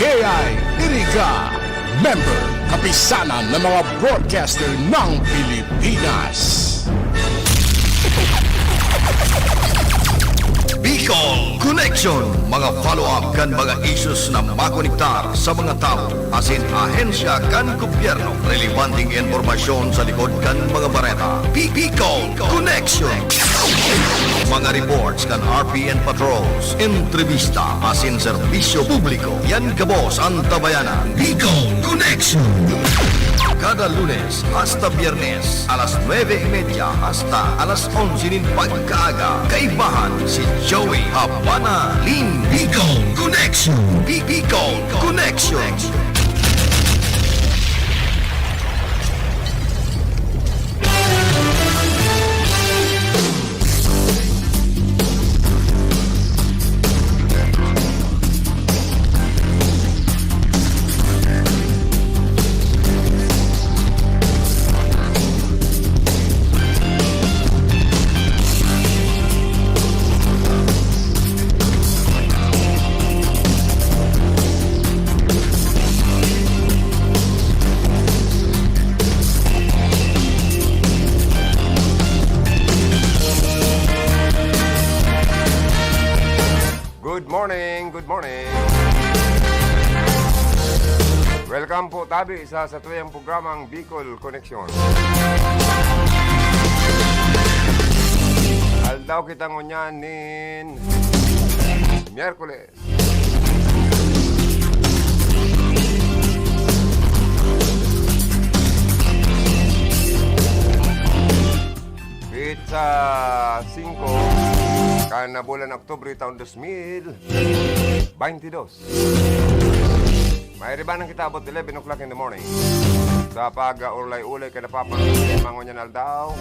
PAI Iriga, member kapisanan ng mga broadcaster ng Pilipinas. Bicol Connection, mga follow-up kan mga issues na makonektar sa mga tao, asin ahensya kan gobyerno, relevanting informasyon sa likod kan mga bareta. Bicol Connection, mga reports kan RPN patrols, entrevista, asin serbisyo publiko, yan kabos ang tabayanan. Bicol Connection, kada Lunes hasta Biyernes, alas 9:30 hasta alas 11 pagkaaga. Kaibahan si Joey Habana Lin. Bicol Connection. Bicol Connection. Good morning. Welcome po tabi sa tuyang programang Bicol Connection. Aldaw kita ngunyanin Miyerkules. Pizza 5 kana bulan Oktubre taon 2022. May riba nang kita about 11 o'clock in the morning. Sa pag-ulay-ulay ka napapanood mga nyan aldaw.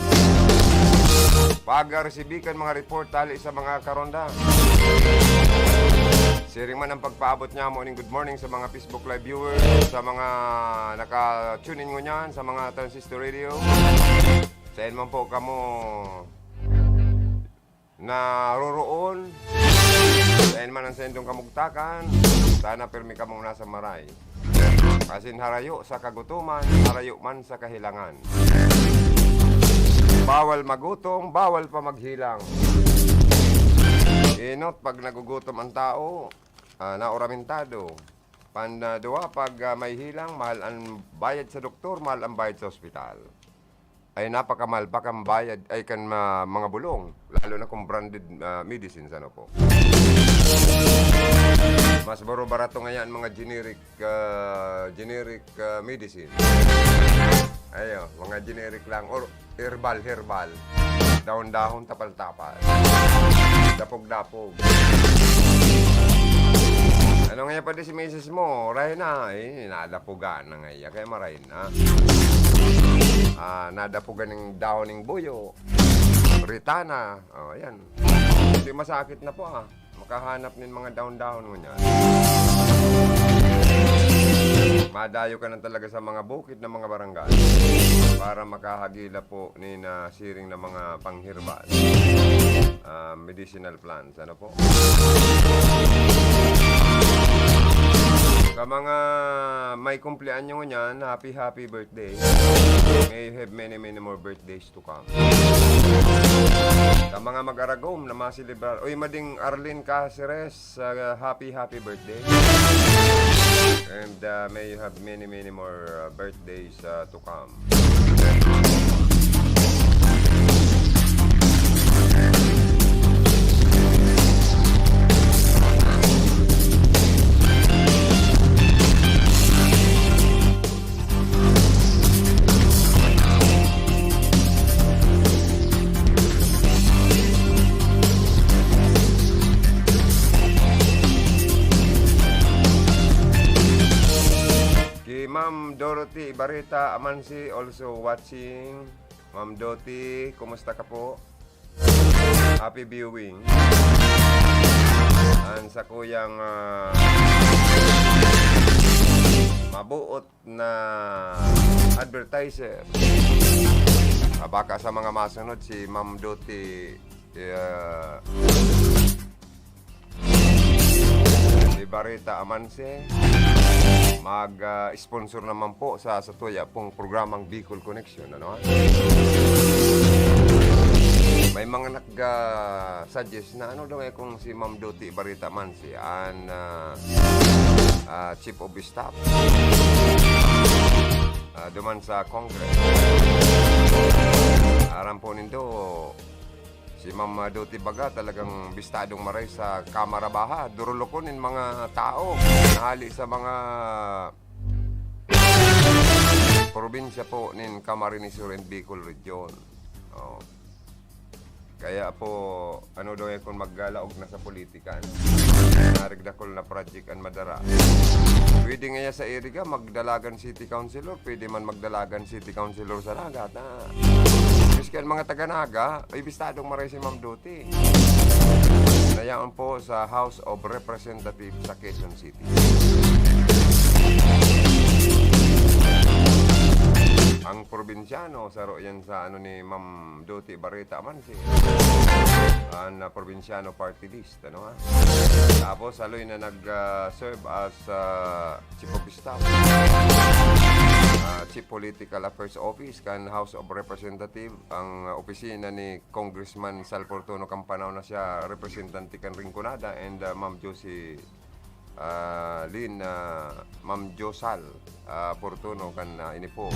Pag-resibikan mga report tali sa mga karonda. Siring man ang pagpaabot niya mo good morning sa mga Facebook Live viewers, sa mga naka-tune in ngunyan, sa mga transistor radio. Sayan man po kamo naroroon. Sayan man ang sendong kamugtakan. Sana pirmi ka mong nasa maray. Kasin harayo sa kagutuman, harayo man sa kahilangan. Bawal magutom, bawal pa maghilang. Inot pag nagugutom ang tao, naoramintado. Pandawa pag may hilang, mahal ang bayad sa doktor, mahal ang bayad sa ospital. Ay napakamahal pa kang bayad ay kan mga bulong, lalo na kung branded medicines ano po. Mas baro-barato ngayon mga generic medicine. Ayo, mga generic lang or herbal. Dahon-dahon, tapal-tapal. Dapog-dapog. Ano nga pa di si misis mo? Rahin na. Nadapugan na nga. Kaya marahin na. Nadapugan ng dahon ng buyo. Ritana. Ayan. Hindi masakit na po makahanap ng mga dahon-dahon mo niyan. Madayo ka na talaga sa mga bukid ng mga barangay para makahagila po ni na siring na mga panghirbal. Medicinal plants. Ano po? Sa mga may kumpleanyo niyan, happy birthday. May you have many more birthdays to come. Sa mga mag-aragom na masilibrar, uy, mading Arlene Caceres, happy birthday. And may you have many more birthdays to come. Ma'am Dorothy Ibarita Amansi also watching. Ma'am Doti, kumusta ka po? Happy viewing. And sa kuyang mabuot na advertiser. Baka sa mga masunod si Ma'am Doti Ibarita Amanse, mag-sponsor naman po sa tuya pong programang Bicol Connection. Ano? May mga nag-suggest na ano daw kung si Ma'am Doti Ibarita Amanse ang Chief of Staff duman sa Congress. Aram po nindo, si Ma'am Doti Baga talagang bistadong maray sa Kamara Baha. Durulukonin mga tao. Nahali sa mga probinsya po nin Camarines Sur and Bicol Region. Oh. Kaya po, ano daw yan kung maggalaog na sa politikan. Narigdakol na project ang madara. Pwede nga sa area magdalagan city councilor, pwede man magdalagan city councilor sa Naga. Miskan mga taga-Naga, ay bistadong maray si Ma'am Doti. Nayaan po sa House of Representatives sa Quezon City. Ang probinsyano, saro yan sa ano ni Ma'am Doti Barita Amanse. Ang probinsyano party list, ano ha? Tapos aloy na nag-serve as Chief of Staff, Chief Political Affairs Office kan House of Representative, ang opisina ni Congressman Sal Fortuno Campanaw na siya representante kan Rinconada, and Ma'am Josie Ma'am Josal Fortuno kan ini po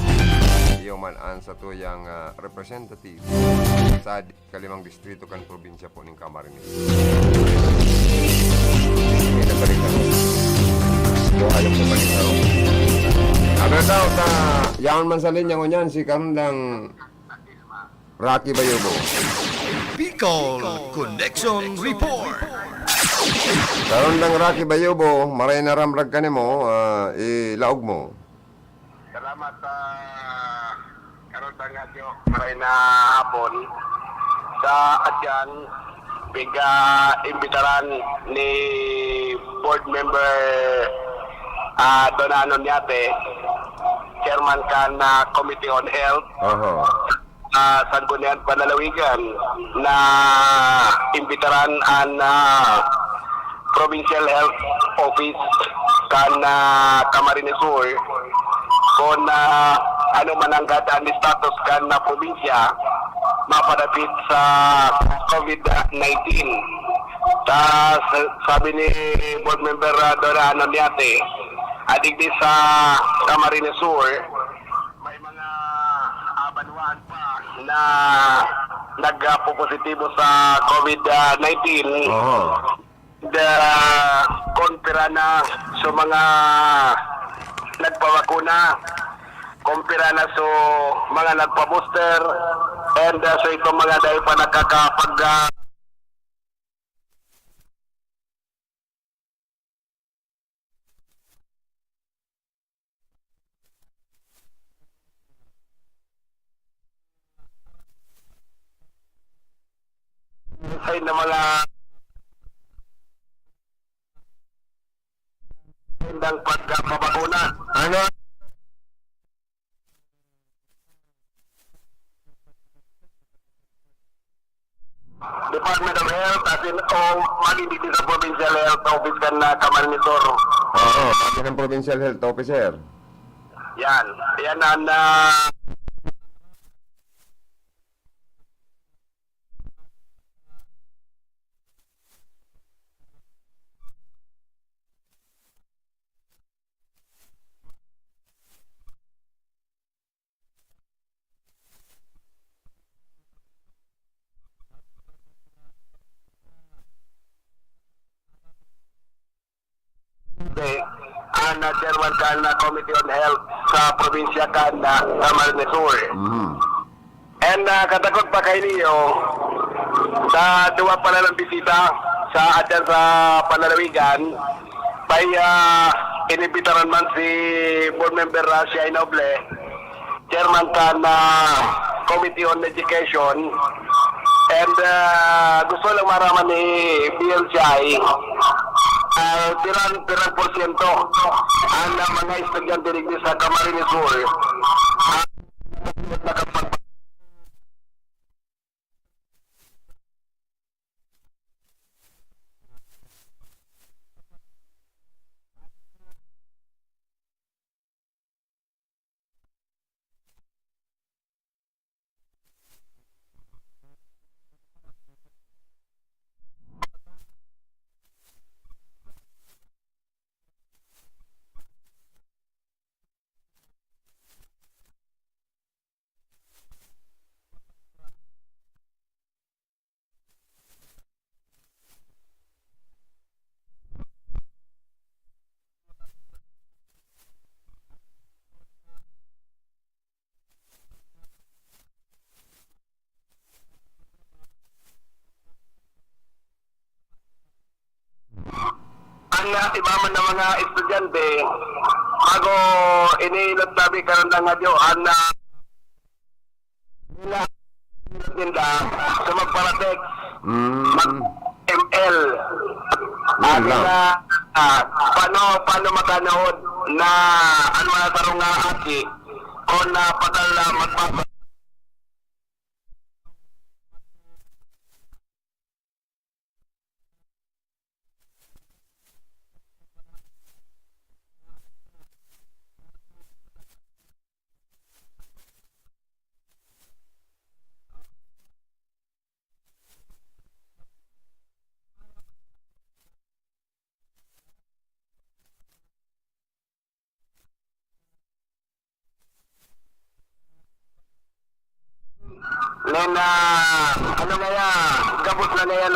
iyo man an sa tuyang representative sa kalimang distrito kan probinsya po ng Camarines. May nabalik ako. Ayaw ko balik ako. Ano daw ta yaon man sa linya ko niyan si karon lang Rocky Bayubo. Bicol Connection Report. Karon lang Rocky Bayubo, maray na ramrag ka nimo, ilaog mo. Salamat sa karon nga jo maray na hapon sa atyan biga imbitaran ni board member Donano Niate, chairman kan na Committee on Health Sanggunian Panalawigan, na imbitaran an Provincial Health Office kan Camarines Sur kung ano man ang gadaan ni status kan na probinsya mapadapit sa COVID-19. Sabi ni board member Donano Niate, adigdi sa Camarines Sur may mga abanuan pa na nagpo-positibo sa COVID-19. Kumpira na sa mga nagpabakuna, kumpira na sa mga nagpa-booster, and so itong mga dahil pa nakakapag ay na mga ng pagpapakuna. Ano? Department of Health as in maging dito sa Provincial Health Office kan na Camarines Sur. Oo, bakit ng Provincial Health Officer? Yan. Yan ang chairman kan na Committee on Health sa probinsya kan na Camarines Sur. And katakot pa kay niyo sa duwa pala ng bisita sa atyan sa Panalawigan, may inibitaran man si board member Shai Noble, chairman kan na Committee on Education, and gusto lang maraman ni BLCI tirang porsyento ang mga estudyante dito sa Camarines Sur iba man ng mga estudyante, bago iniilot sabi karon ng adyoan na nila sa magparatek mag-ML. Yun lang. Paano makanahod na ang mga tarong nga aki o na padala magpapa Len, ano nga yan, gabos na nga yan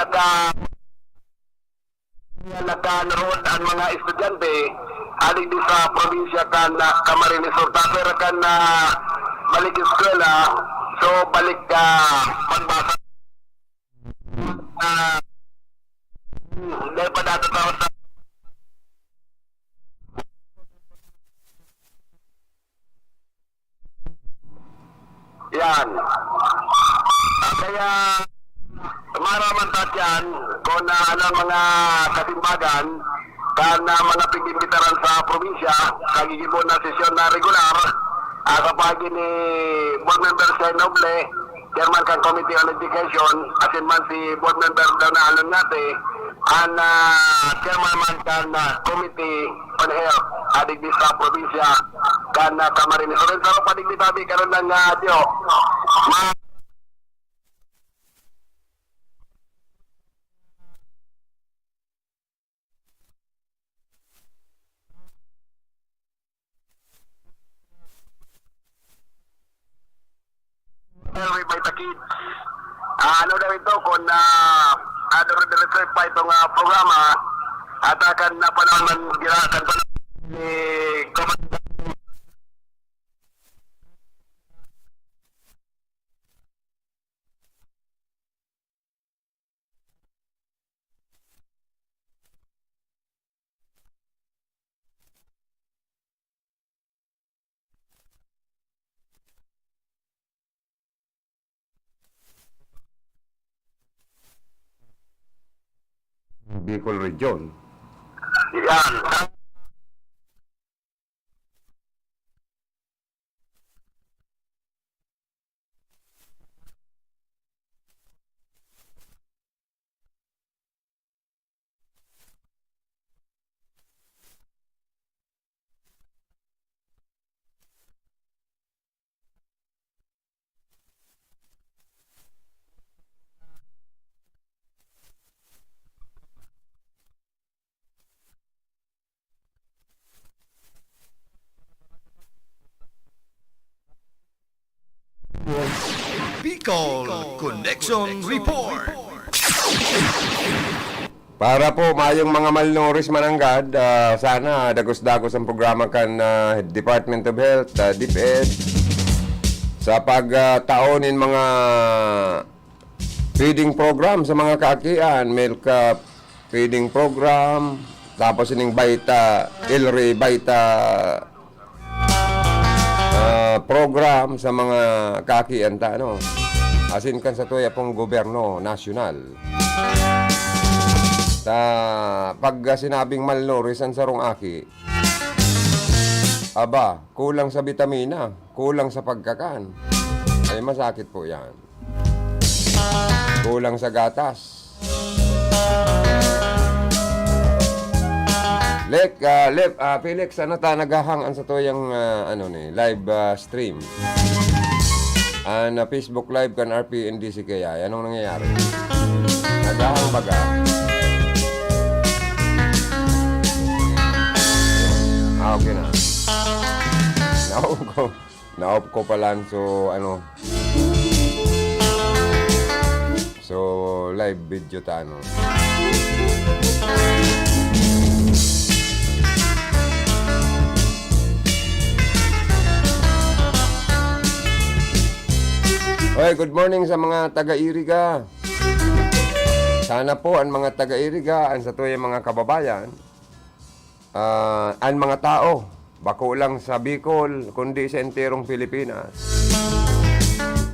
nagka-naroon ang mga estudyante aling di sa probinsya kan Camarines Sur. Pero kan balik eskwela, so balik ka pagbasa. Dahil pa dato sa yan. Kaya maraman tatyan kung anong mga katimbagan kan mga pigimbitaran sa probinsya kagigibon na sesyon na regular kapag ni board member sa Noble, chairman kan Committee on Education, asin man si board member daw na alun ngate ang chairman man kan Committee on Health adig di sa probinsya kan Camarines Sur. Sa padig di tabi karon ng diyo by the kids. Ano daw ito kung dire-dire pa itong programa at akan na panahon girakan pa ni Bicol Region. yan. Bicol Connection Report. Para po mayong mga malnourished mananggad, sana dagos-dagos ang programa kan Department of Health, DepEd, sa pagtaonin mga feeding program sa mga kakian, milk feeding program, tapos ining Baita, Ilri Baita program sa mga kakian ta, no? Asin kan sa tuya pong gobyerno nasyonal. Sa pag sinabing malnourished ang sarong aki, aba, kulang sa bitamina, kulang sa pagkakan, ay masakit po yan. Kulang sa gatas. Felix, ano ta naghahangan sa toyang live stream? Facebook live kan RPNDC kaya. Anong nangyayari? Naghahang baga. Okay na. Naop ko pala. So, live video ta, ano. Oy, good morning sa mga taga-Iriga. Sana po ang mga taga-Iriga, ang sa tuyang mga kababayan, ang mga tao, bako lang sa Bicol, kundi sa enterong Pilipinas.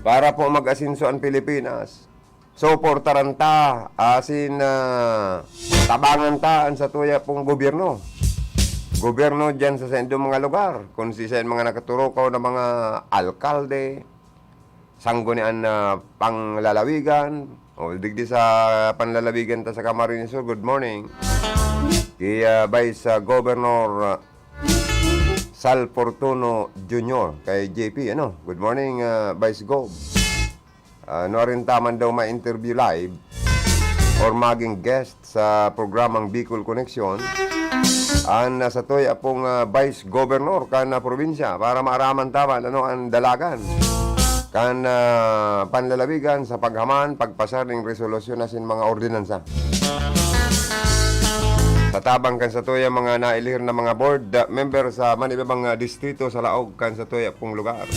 Para po mag-asinso ang Pilipinas. So, portaran ta, asin tabangan ta ang sa tuya pong gobyerno. Gobyerno dyan sa sendong mga lugar. Kung si sen mga nakaturukaw na mga alkalde, sanggunian na panglalawigan, o digdi sa panlalawigan ta sa Camarines Sur, good morning. Kaya Vice Governor Sal Fortuno Jr. kay JP, good morning Vice Gov. No rin taman daw ma-interview live or maging guest sa programang Bicol Connection ang sa toy apong Vice Governor kan probinsya para maaraman taman ang dalagan kan panlalawigan sa paghaman, pagpasar ng resolusyon asin mga ordinansa. Tatabang kan sa toya mga nailihir na mga board member sa manibabang distrito sa laog kan sa toya pong lugar.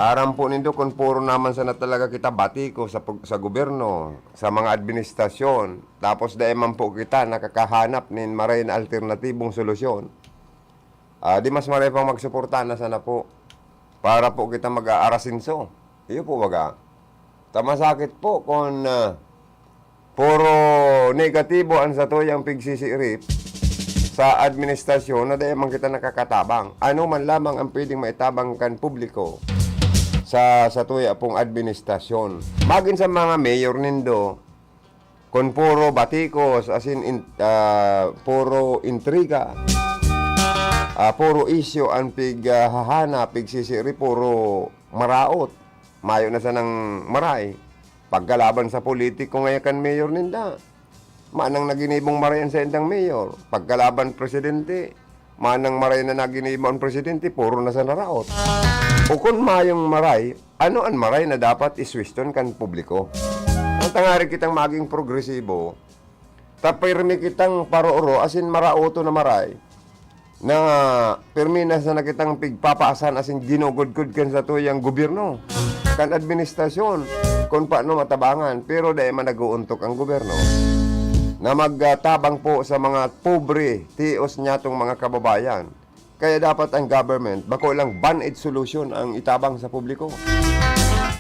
Aram po nindo kung puro naman sana talaga kita batiko sa gobyerno, sa mga administrasyon, tapos dahil man po kita nakakahanap nin maray na alternatibong solusyon. Di mas maray pang magsuporta na sana po para po kita mag-aarasinso. Iyo po baga. Tamasakit po kung puro negatibo ang sa toyang pigsisirip sa administrasyon na dahil man kita nakakatabang. Ano man lamang ang pwedeng maitabang kan publiko sa tuya pong administrasyon. Magin sa mga mayor nindo, kung puro batikos, asin puro intriga, puro isyo ang hahana, pigsisiri, puro maraot. Mayo na sa ng maray. Pagkalaban sa politiko ngayon kan mayor ninda. Manang naginibong marayan sa endang mayor. Pagkalaban presidente, manang maray na naginibong presidente, puro na sa naraot. O kung mayong maray, ano ang maray na dapat iswiston kan publiko? Ang tangari kitang maging progresibo, tapirmi kitang paroro, asin maraoto na maray, na perminas na kitang pigpapaasan asin ginugod-gud kan sa tuyang gobyerno, kan administrasyon, kung paano matabangan, pero dahil man nag-uuntok ang gobyerno, na magtabang po sa mga pobre, tios niya tong mga kababayan. Kaya dapat ang government, bako lang ban-aid solution ang itabang sa publiko.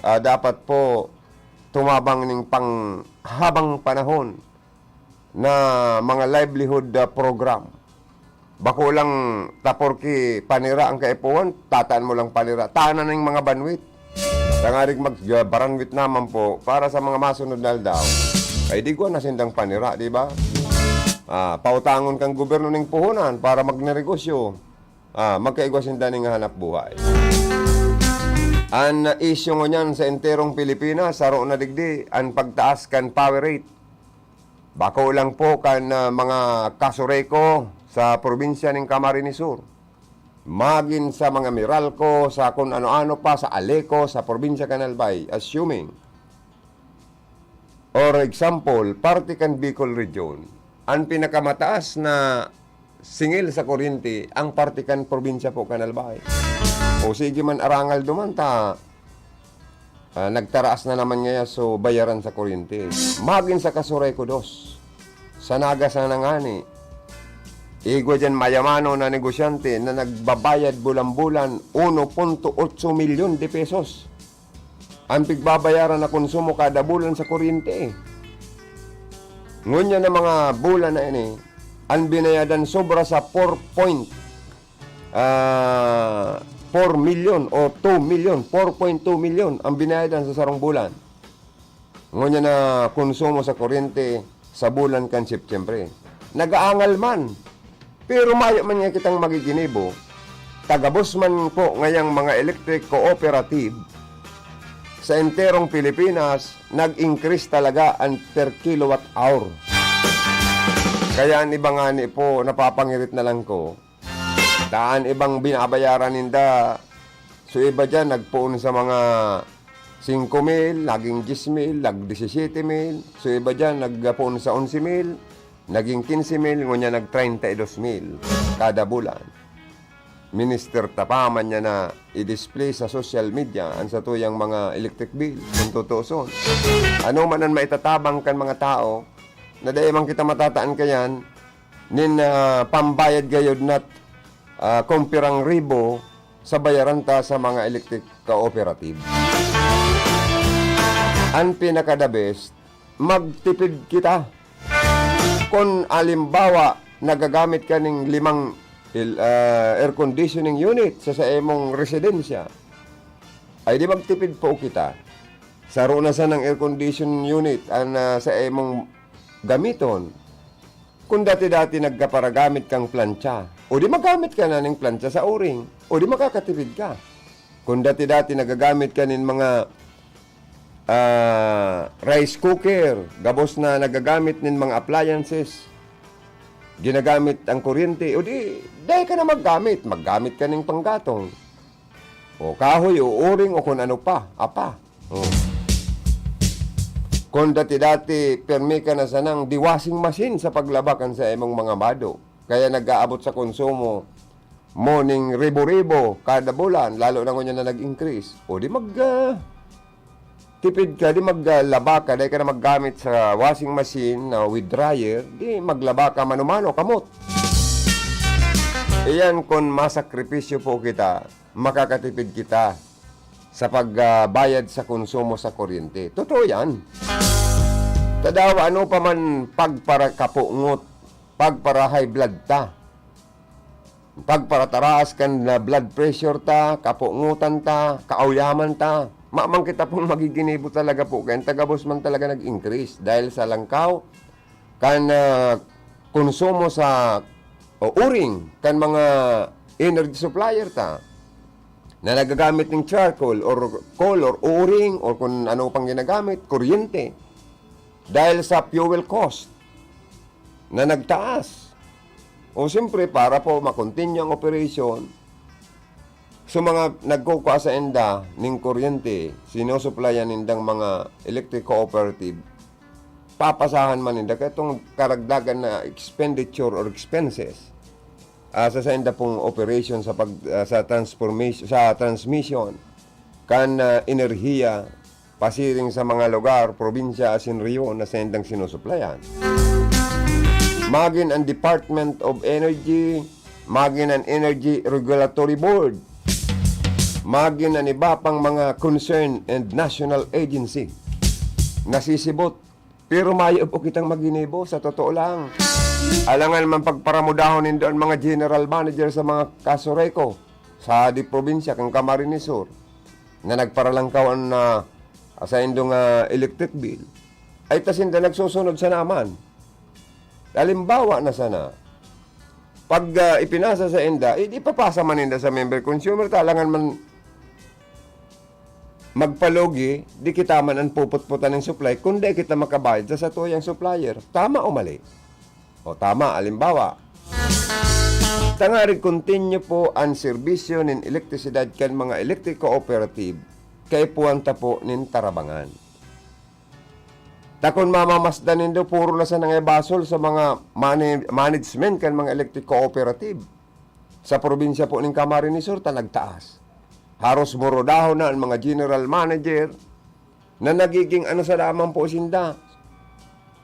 Dapat po tumabang ng panghabang panahon na mga livelihood program. Bako lang taporki panira ang kaipuan, tataan mo lang panira. Tanan ng mga banwit. Tangarig mag-baranwit naman po para sa mga masunod na daw. Kaya di ko nasindang panira, di ba? Pautangon kang gobyerno ng puhunan para magnegosyo. Magkaigwasin daning hanap buhay. Ang issue ngo niyan sa enterong Pilipinas, saro na digdi, ang pagtaas kan power rate. Bako lang po kan mga kasureko sa probinsya ng Camarines Sur. Magin sa mga Meralco, sa kung ano-ano pa, sa Aleco, sa probinsya kan Albay, assuming. Or example, parte kan Bicol Region, ang pinakamataas na singil sa kuryente ang partikan probinsya po Kanalbay. O sige man arangal dumanta, nagtaraas na naman ngayon so bayaran sa kuryente. Magin sa Kasureko 2, sa Nagas na nangani, igwa dyan mayamano na negosyante na nagbabayad bulan-bulan 1.8 milyon de pesos. Ang pigbabayaran na konsumo kada bulan sa kuryente. Ngunya na mga bulan na ini, ang binayadan sobra sa 4.4 million o 2 million, 4.2 million ang binayadan sa sarong bulan. Ngunya na konsumo sa kuryente sa bulan kan September. Nagaangal man, pero mayo man nga kitang magiginibo. Tagabos man po ngayang mga electric cooperative sa enterong Pilipinas, nag-increase talaga ang per kilowatt hour. Kaya ang ibang ani po, napapangirit na lang ko. Daan ibang binabayaran ninda. So iba dyan, nagpuon sa mga 5,000, naging 10,000, nag 17,000. So iba dyan, nagpuon sa 11,000, naging 15,000, ngunya nag 32,000 kada bulan. Minister tapaman niya na i-display sa social media ang sa tuyang mga electric bill kung tutuson. Ano man ang maitatabang kan mga tao na dahil man kita matataan kayan, nin pambayad gayod nat kumpirang ribo sa bayaran ta sa mga electric cooperative. Ang pinaka-the best, magtipid kita. Kung alimbawa, nagagamit ka ng 5 air conditioning unit sa imong residensya, ay di magtipid po kita. Saro na sa ng air conditioning unit sa imong gamiton. Kung dati-dati nagkaparagamit kang plancha, o di magamit ka na ng plancha sa uring, o di makakatipid ka. Kung dati-dati nagagamit ka ng mga rice cooker, gabos na nagagamit ng mga appliances, ginagamit ang kuryente, o di, dahil ka na maggamit ka ng panggatong. O kahoy, o uring, o kung ano pa, apa. O. Kung dati-dati, permi ka na sanang diwasing machine sa paglabakan sa imong mga mado. Kaya nag-aabot sa konsumo, morning ribo-ribo kada bulan, lalo na kung yan na nag-increase. O di tipid ka, di maglaba ka, dahil ka na maggamit sa washing machine with dryer, di maglaba ka mano-mano, kamot. Iyan kung masakripisyo po kita, makakatipid kita sa pagbayad sa konsumo sa kuryente. Totoo yan. Tadaw, ano pa man pagpara kapungot, pagpara high blood ta, pagpara taras kan na blood pressure ta, kapungutan ta, kaawyaman ta, mamang kita pong magiginibo talaga po, kaya tagabos man talaga nag-increase dahil sa langkaw, kan konsumo sa uring, kan mga energy supplier ta, na nagagamit ng charcoal or coal or uring or kung ano pang ginagamit, kuryente. Dahil sa fuel cost na nagtaas. O siyempre, para po makontinue ang operation, so mga nagkukuha sa enda ng kuryente, sinusuplayan nindang mga electric cooperative, papasahan man ninda katong karagdagan na expenditure or expenses sa enda pong operation sa transmission kan enerhiya pasiring sa mga lugar, probinsya, asin riyon na sa endang sinusuplayan. Magin ang Department of Energy, magin ang Energy Regulatory Board, magin ang iba pang mga concern and national agency nasisibot. Pero mayo po kitang maginibo, sa totoo lang. Alangan man pagparamudahon doon mga general manager sa mga kasoreko sa di probinsya kang Camarines Sur na nagparalangkawan na sa indong electric bill ay tasinda nagsusunod sa naman. Halimbawa na sana pag ipinasa sa enda, di papasa man inda sa member consumer, talangan man magpalogi, di kita man ang puput-putan ng supply, kundi kita makabayad sa tuyang supplier. Tama o mali? O tama, alimbawa. Tangari continue po ang serbisyo ng elektrisidad kan mga electric cooperative kay puwanta po nin tarabangan. Takon mamamasdan nindo puro na sa nangibasol sa mga management kan mga electric cooperative. Sa probinsya po ng Camarines Sur, nagtaas. Haros murodahon na ang mga general manager na nagiging ano sa lamang po sinda.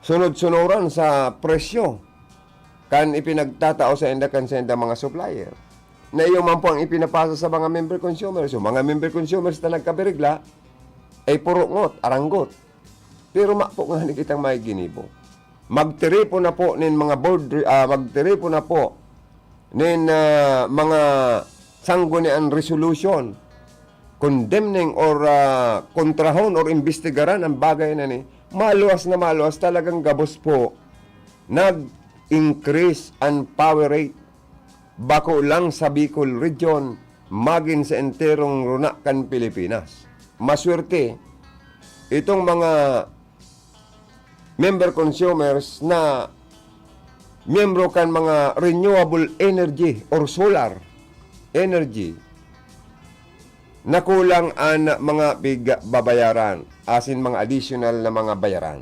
Sunod-sunuran sa presyo kan ipinagtatao sa enda mga supplier. Na iyo man po ang ipinapasa sa mga member consumers. So, mga member consumers na nagkabirigla ay purungot, aranggot. Pero po nga kitang may ginibo. Magtiripo na po nin mga board, magtiripo na po nin mga sanggunian resolution condemning or kontrahon or investigaran ang bagay na ni maluwas talagang gabos po nag-increase ang power rate bako lang sa Bicol region magin sa enterong runakan Pilipinas. Maswerte itong mga member consumers na miyembro kan mga renewable energy or solar energy na kulang ang mga babayaran, asin mga additional na mga bayaran.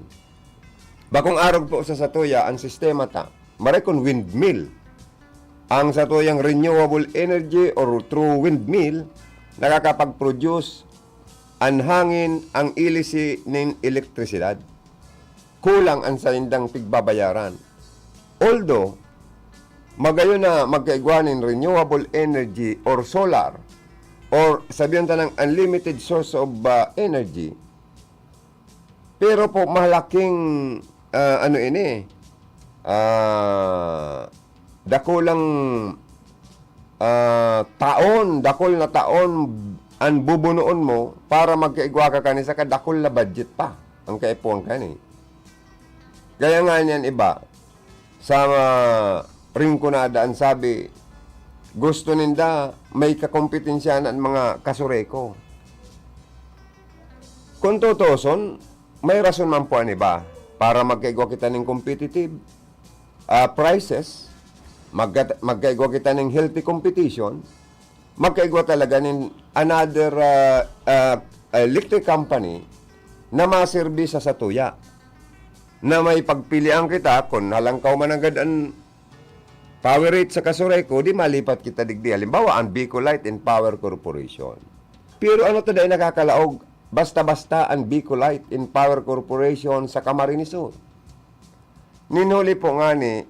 Bakong arog po sa satuya, ang sistema ta, marekon windmill. Ang satuyang renewable energy or true windmill, nakakapag-produce ang hangin, ang ilisi ng elektrisidad. Kulang ang salindang pigbabayaran. Although, magayon na magkaigwanin renewable energy or solar or sabihin ta ng unlimited source of energy. Pero po malaking dakulang dakol na taon ang bubunuon mo para magkaigwa ka kani sa kadakol na budget pa ang kaipon kani. Kaya nga niyan iba sa ring ko na daan sabi gusto ninda may kakompetensya ng mga kasureko. Kung tutuson, may rason man po ani ba para magkaigwa kita ng competitive prices, magkaigwa kita ng healthy competition, magkaigwa talaga ng another electric company na maserbisa sa tuya. Na may pagpilian kita, kung halangkaw man agad ang power rate sa kasureko, di malipat kita digdi. Halimbawa, ang Bicolite and Power Corporation. Pero ano to dahil nakakalaog? Basta-basta ang Bicolite and Power Corporation sa Camarines Sur. Ninuli po nga ni,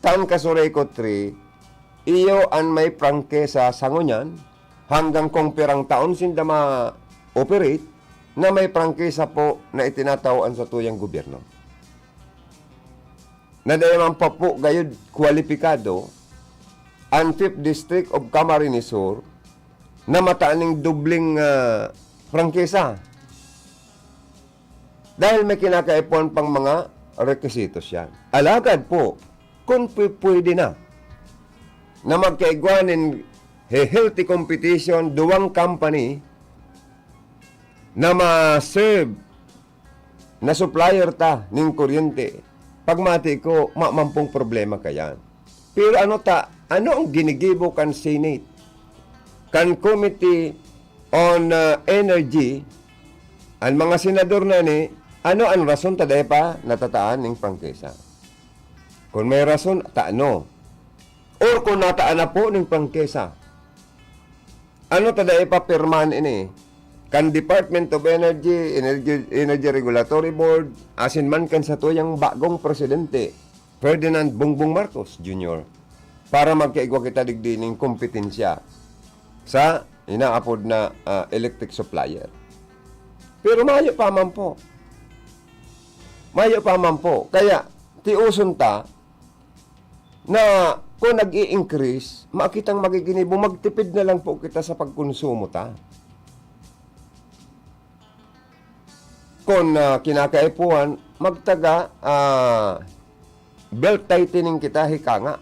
taon kasureko 3, iyo ang may prangkesa sa ngunyan, hanggang kung pirang taon sinda ma-operate, na may prangkesa po na itinatawaan sa tuyang gobyerno. Na dahil man pa po gayud kwalipikado ang 5th District of Camarines Sur na mataaning dubling prangkesa. Dahil may kinakaipon pang mga requisitos yan. Alagad po, kung pwede na magkaigwanin healthy competition, duwang company na ma-serve na supplier ta ng kuryente. Pagmati ko, mampong problema kayan. Pero ano ang ginigibo kan Senate? Kan Committee on Energy, ang mga senador na ni, ano ang rason taday pa natataan ng prangkesa? Kung may rason, taano? Or kung nataan na po ng prangkesa, ano taday pa pirman ini? Kan Department of Energy Regulatory Board, asin man kan sa tuyang bagong presidente, Ferdinand Bongbong Marcos Jr., para magkaigwa kita digdining kompetensya sa inaapod na electric supplier. Pero mayo pa man po. Mayo pa man po. Kaya, tiuson ta na kung nag-i-increase, makitang magiginibo, magtipid na lang po kita sa pagkonsumo ta. Kung kinakaipuan, magtaga belt tightening kita hikanga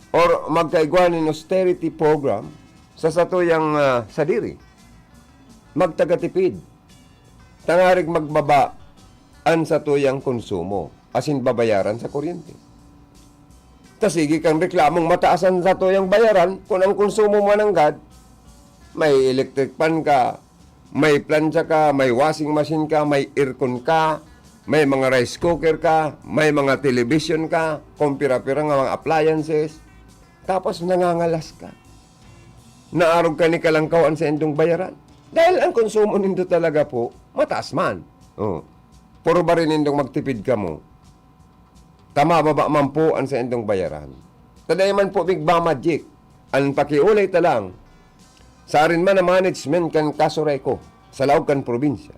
or magkaigwanin austerity program sa satuyang sadiri. Magtaga tipid. Tangarig magbabaan sa tuyang konsumo asin babayaran sa kuryente. Tasigi kang reklamong mataasan sa tuyang bayaran kung ang konsumo mo nanggad, may electric pan ka, may plancha ka, may washing machine ka, may aircon ka, may mga rice cooker ka, may mga television ka, kumpira-pira nga mga appliances, tapos nangangalas ka. Naarog ka ni kalangkawan sa indong bayaran. Dahil ang konsumo nindo talaga po, mataas man. Puro ba rin indong magtipid ka mo? Tama man po ang sa indong bayaran. Taday man po big ba magic. Ang pakiulay talang, sa arin man na management kan kasureko sa laog kan probinsya.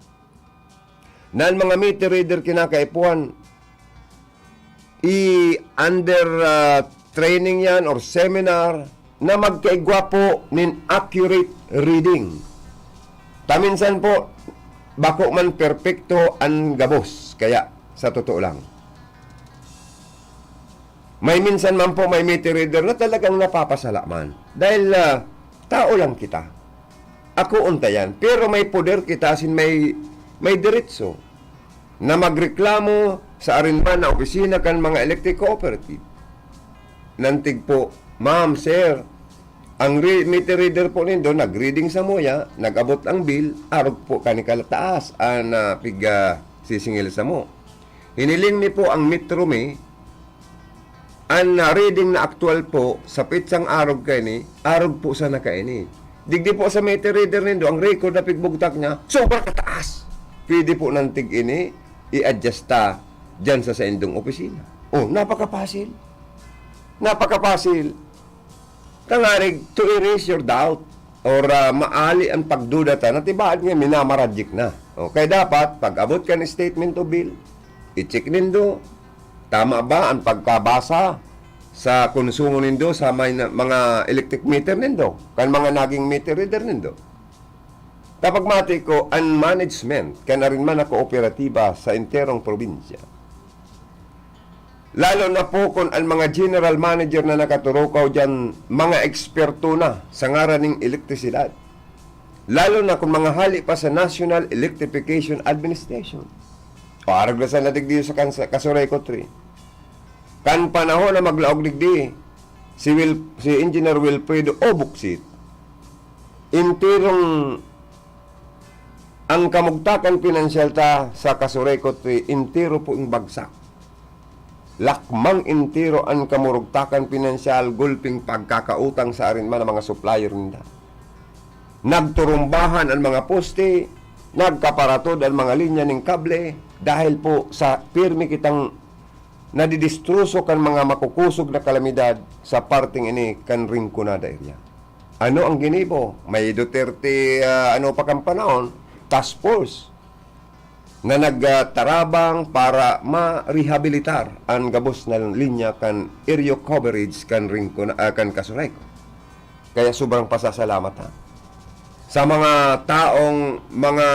Na ang mga meter reader kinakaipuan under training yan or seminar na magkaigwa po nin accurate reading. Taminsan po, bako man perfecto ang gabos. Kaya, sa totoo lang. May minsan man po may meter reader na talagang napapasala man. Dahil tao lang kita. Ako untayan. Pero may poder kita sin may diretso na magreklamo sa arinman na opisina kan mga electric cooperative. Nantig po, ma'am, sir, ang meter reader po nindo, nag-reading sa moya, nag-abot ang bill, arog po kanikalataas ang sisingil sa mo. Hiniling ni po ang metro me, ang reading na actual po sa pitsang arog kay ni, arog po sa nakaini. Digdi po sa meter reader nindo, ang record na pigbugtak niya, sobrang kataas. Pwede po nantig ini, i-adjust ta dyan sa indong opisina. Oh, napakapasil. Napakapasil. Tangarig to erase your doubt or maali ang pagduda ta natibaan nga minamaradjik na. Okay, dapat pag abot ka ni statement of bill, i-check nindo tama ba ang pagkabasa sa konsumo nindo sa mga electric meter nindo kan mga naging meter reader nindo. Kapag mati ko ang management kana rin man na kooperatiba sa enterong probinsya. Lalo na po kung ang mga general manager na nakaturukaw dyan, mga eksperto na sa ngaran ng elektrisidad. Lalo na kung mga hali pa sa National Electrification Administration. Parang na sa nadigdi sa Kasuray Kotri. Kan panahon na maglaog digdi, si Engineer Wilfredo Obuksit, intirong ang kamugtakan pinansyal ta sa Kasuray Kotri, intiro po yung bagsak. Lakmang intiro ang kamurugtakan pinansyal gulping pagkakautang sa arinman ng mga supplier nila. Nagturumbahan ang mga poste, nagkaparatod ang mga linya ng kable dahil po sa pirmi kitang nadidistruso kan mga makukusog na kalamidad sa parting ini kan Rinconada area. Ano ang ginibo? May Duterte pa kang panahon, task force na nagtarabang para ma-rehabilitar ang gabos na linya kan area coverage kan kan Kasuray. Kaya sobrang pasasalamat ha. Sa mga taong mga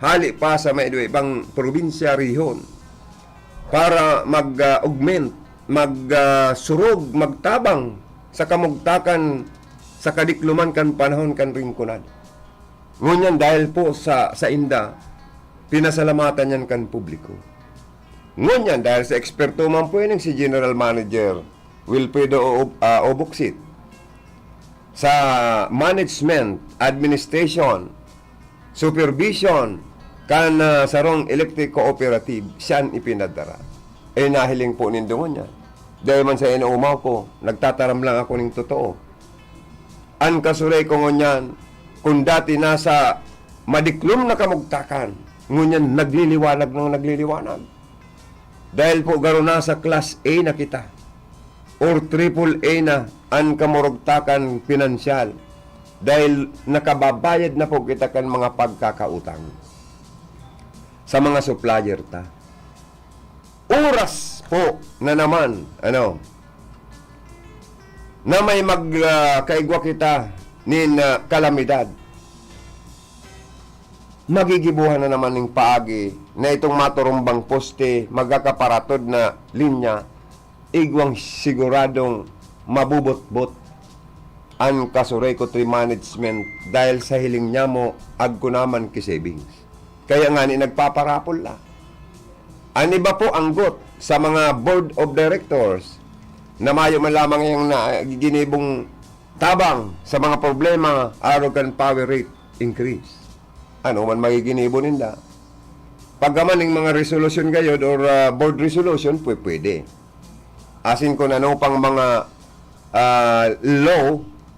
hali pa sa may ibang probinsya rihon para mag-augment, magsurog, magtabang sa kamugtakan sa kadikluman kan panahon kan Rinconada. Ngunyan dahil po sa inda, pinasalamatan yan kan publiko. Ngunyan dahil sa eksperto man po yun si General Manager Wilfredo Obuksit, sa management, administration, supervision, kan sarong electric cooperative, siyan ipinadara. Nahiling po nindungon niya. Dahil man sa inuumaw ko, nagtataram lang ako ng totoo. Ang kasuray ko ngunyan, kung dati nasa madiklom na kamugtakan, ngunyan nagliliwanag ng nagliliwanag. Dahil po garo nasa class A na kita, or triple A na ang kamurugtakan pinansyal dahil nakababayad na po kita kan mga pagkakautang sa mga supplier ta. Oras po na naman na may magkaigwa kita nin kalamidad. Magigibuhan na naman ng paagi na itong maturumbang poste, magkakaparatod na linya, igwang siguradong mabubot-bot ang Kasuray Kotri management dahil sa hiling niya mo agkunaman ki savings. Kaya nga ni nagpaparapol la. Ani ba po ang got sa mga board of directors na mayo man lamang yung ginibong tabang sa mga problema arrogant power rate increase. Ano man magiginibo ninda? Pagkaman ng mga resolution gayod or board resolution, pwede. Asin ko na pang mga law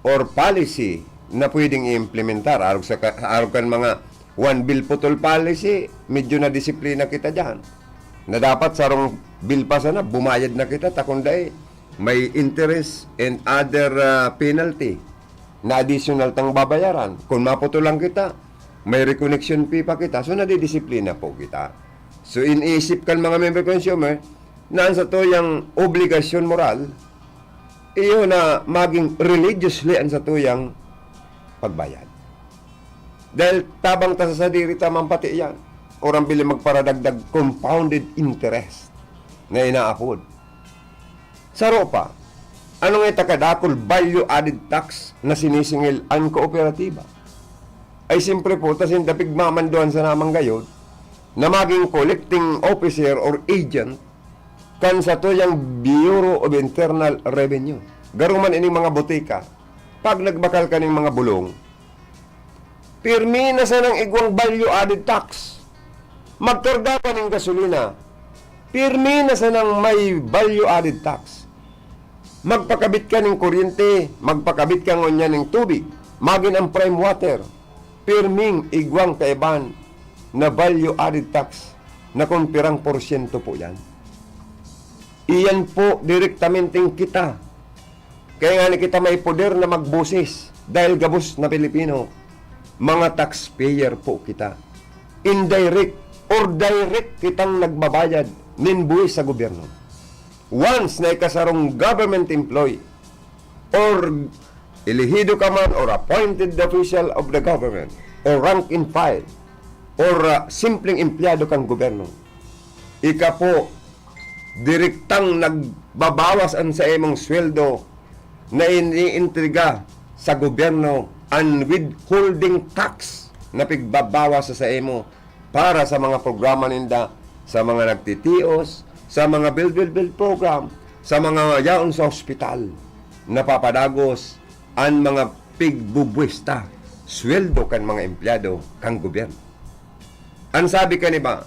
or policy na pwedeng i-implementar. Arog kan mga one bill putol policy, medyo na disiplina kita dyan. Na dapat sarong bill pa sana, bumayad na kita, takunday, may interest and other penalty na additional tang babayaran. Kung maputulang kita, may reconnection fee pa kita. So, nadidisiplina po kita. So, iniisip kan mga member consumer, naan sa to yung obligasyon moral, iyo na maging religiously ang sa to yung pagbayad. Dahil tabang ta sa sadiri tamang pati yan. Orang bili magparadagdag compounded interest na inaapod. Saro pa, ano nga takadakol value added tax na sinisingil ang kooperatiba? Ay simpre po, tasin dapig mamanduan sa namang gayod na maging collecting officer or agent kan sa to yung Bureau of Internal Revenue. Garuman ining mga botika, pag nagbakal ka ng mga bulong, pirmi na sa ng igwang value added tax. Magkarga ka ng gasolina, pirmi na sa ng may value added tax. Magpakabit ka ng kuryente, magpakabit ka ngon ng tubig, magin ang prime water, pirming igwang kaiban na value added tax na kung pirang porsyento po yan. Iyan po direktamenteng kita Kaya nga ni kita may poder na magbusis dahil gabos na Pilipino. Mga taxpayer po kita. Indirect or direct kitang nagbabayad ninbuhi sa gobyerno. Once na ikasarong government employee or elehido ka man or appointed official of the government or rank and file or simpleng empleyado kang gobyerno, ika po direktang nagbabawas ang sa imong sweldo na iniintriga sa gobyerno and withholding tax na pigbabawas sa imo para sa mga programa ninda, sa mga nagtitios, sa mga build program, sa mga yaon sa ospital, napapadagos ang mga pigbubwista, sweldo kan mga empleyado kang gobyerno. Ang sabi ka ni ba,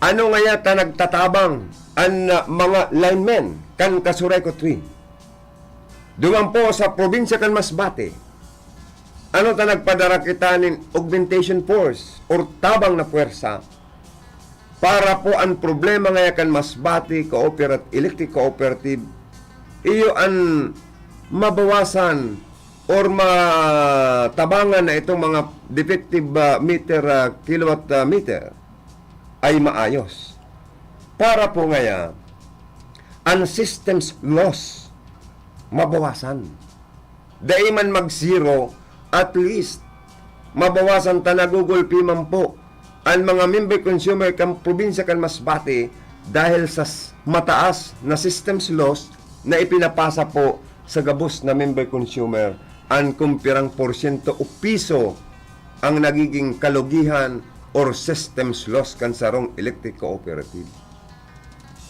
ano nga yata nagtatabang ang mga linemen kan Kasuray ko 3? Duman po sa probinsya kan Masbate, ano ta nagpadara kita nin augmentation force or tabang na puwersa para po ang problema nga kan Masbate Electric Cooperative iyo ang mabawasan or matabangan na itong mga defective kilowatt meter ay maayos. Para po ngaya ang systems loss mabawasan. Daiman mag-zero, at least mabawasan tanagugulpi man po ang mga member consumer kan probinsya kan Masbate dahil sa mataas na systems loss na ipinapasa po sa gabos na member consumer ang kumpirang porsyento o piso ang nagiging kalugihan or systems loss kan sarong electric cooperative.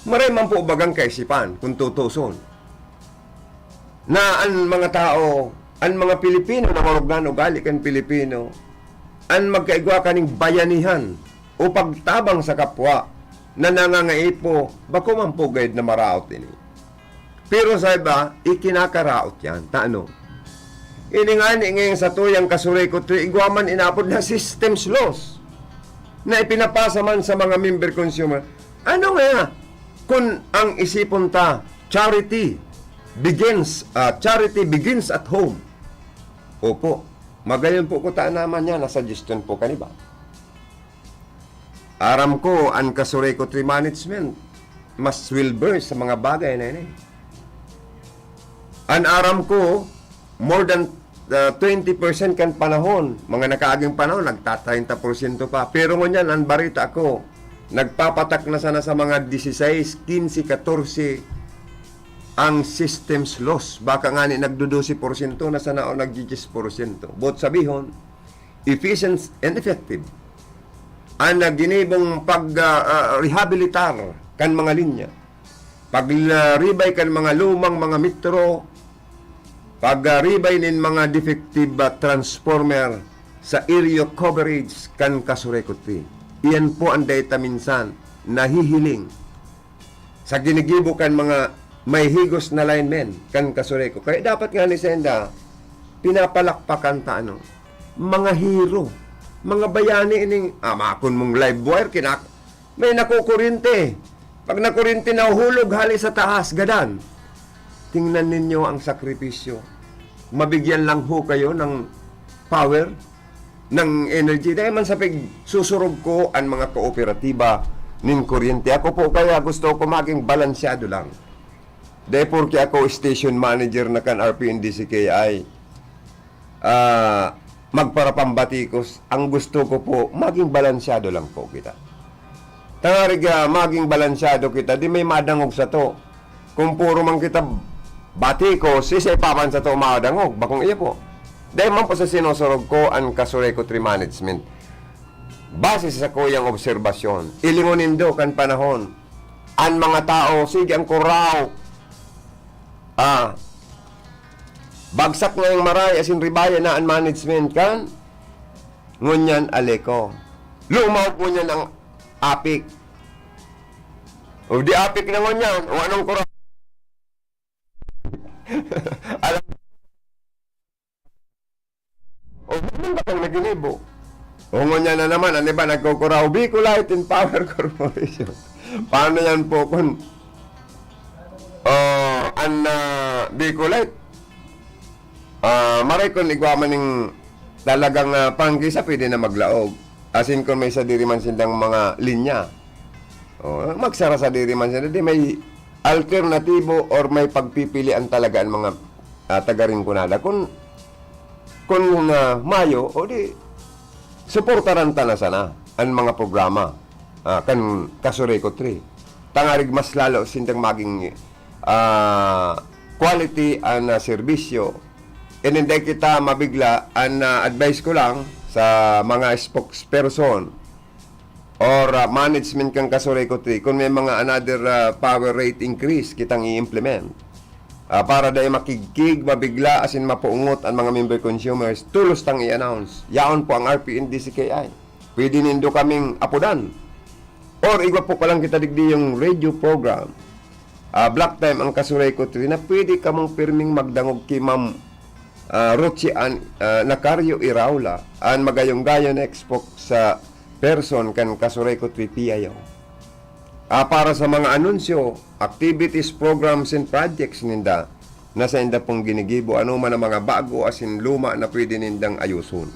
Maray man po bagang kaisipan kung tutuson na ang mga tao, ang mga Pilipino na marugnan ugali kan Pilipino, ang magkaigwa kaning bayanihan o pagtabang sa kapwa na nangangaipo, bako man po gayud na maraot ini. Pero sa iba, ikinakaraot yan. Taano? Ini nga ngayon sa tuyang Kasuray ko, igwaman inapod na systems loss na ipinapasa man sa mga member consumer. Ano nga? Kung ang isipon ta, charity begins at home. Opo, magayon po ko ta naman yan, na suggestion po kaniba. Aram ko, ang Kasuray ko 3 management, mas wilbur sa mga bagay na yun. Ang aram ko, more than 20% kan panahon, mga nakaaging panahon, nagta-30% pa. Pero ngunyan, ang barita ko, nagpapatak na sana sa mga 16, 15, 14 ang systems loss. Baka nga ni nagdo-12% na sana o nag-10%. But sabihon, efficient and effective ang ginibong pag-rehabilitar kan mga linya. Pag-ribay kan mga lumang mga metro, pag-ribay nin mga defective transformer sa area coverage kan Kasuray ko 3. Iyan po ang data minsan nahihiling sa ginigibo kan mga may higos na linemen kan Kasuray ko. Kaya dapat nga ni Senda, pinapalakpakan ta mga hero, mga bayani ining, makon mong live wire, may nakukurinte. Pag nakurinte na hulog hali sa taas, gadan. Tingnan ninyo ang sakripisyo. Mabigyan lang ho kayo ng power, ng energy. Dahil man sa susurog ko ang mga kooperatiba ng kuryente. Ako po kaya gusto ko maging balansyado lang. Dahil porque ako station manager na kan RPNDCKI, magparapambatikos, ang gusto ko po, maging balansyado lang po kita. Tangariga, maging balansyado kita, di may madangog sa to. Kung puro man kita batikos, isipapan sa to madangog, bakong iya po. Dahil man po sa sinusurog ko, ang Kasuray ko 3 management, base sa kuyang obserbasyon, ilingunin do kan panahon, ang mga tao, sige ang kuraw, bagsak nga yung maray, asin ribaya na ang management kan, ngunyan aleko. Lumaw po niya ng apik. O di apik na ngunyan, o anong kuraw? Alam, o hindi ba kang naginibo? O ngunyan na naman, ano ba, nagkukuraw, Bicolite and Power Corporation. Paano yan po kung an Bicolite. Maray kung igwa man ning talagang panggisa, pwede na maglaog. Asin kung may sa diri man silang mga linya. Magsara sa diri man sila. Di may alternatibo or may pagpipilian talaga ang mga taga-Rinconada. Kung Mayo, o di, suportaran ta na sana ang mga programa kan Kasureco 3. Tangarig mas lalo sindang maging quality ang serbisyo. And hindi kita mabigla, ang advice ko lang sa mga spokesperson or management kang Kasureco 3, kung may mga another power rate increase kitang i-implement para dahil makigkig, mabigla, asin mapuungot ang mga member consumers, tulos tang i-announce. Yaon po ang RPNDCKI. Pwede nindo kaming apudan. Or iba po palang kita digdi yung radio program. Black Time ang Kasureco 3 na pwede kamong pirming magdangog kay Ma'am Rochi Nacario Iraula ang magayong-gayon expok sa person kan Kasureco 3 PIO. Para sa mga anunsyo, activities, programs, and projects ninda na sa inda pong ginigibo, ano man ang mga bago asin luma na pwede nindang ayusun.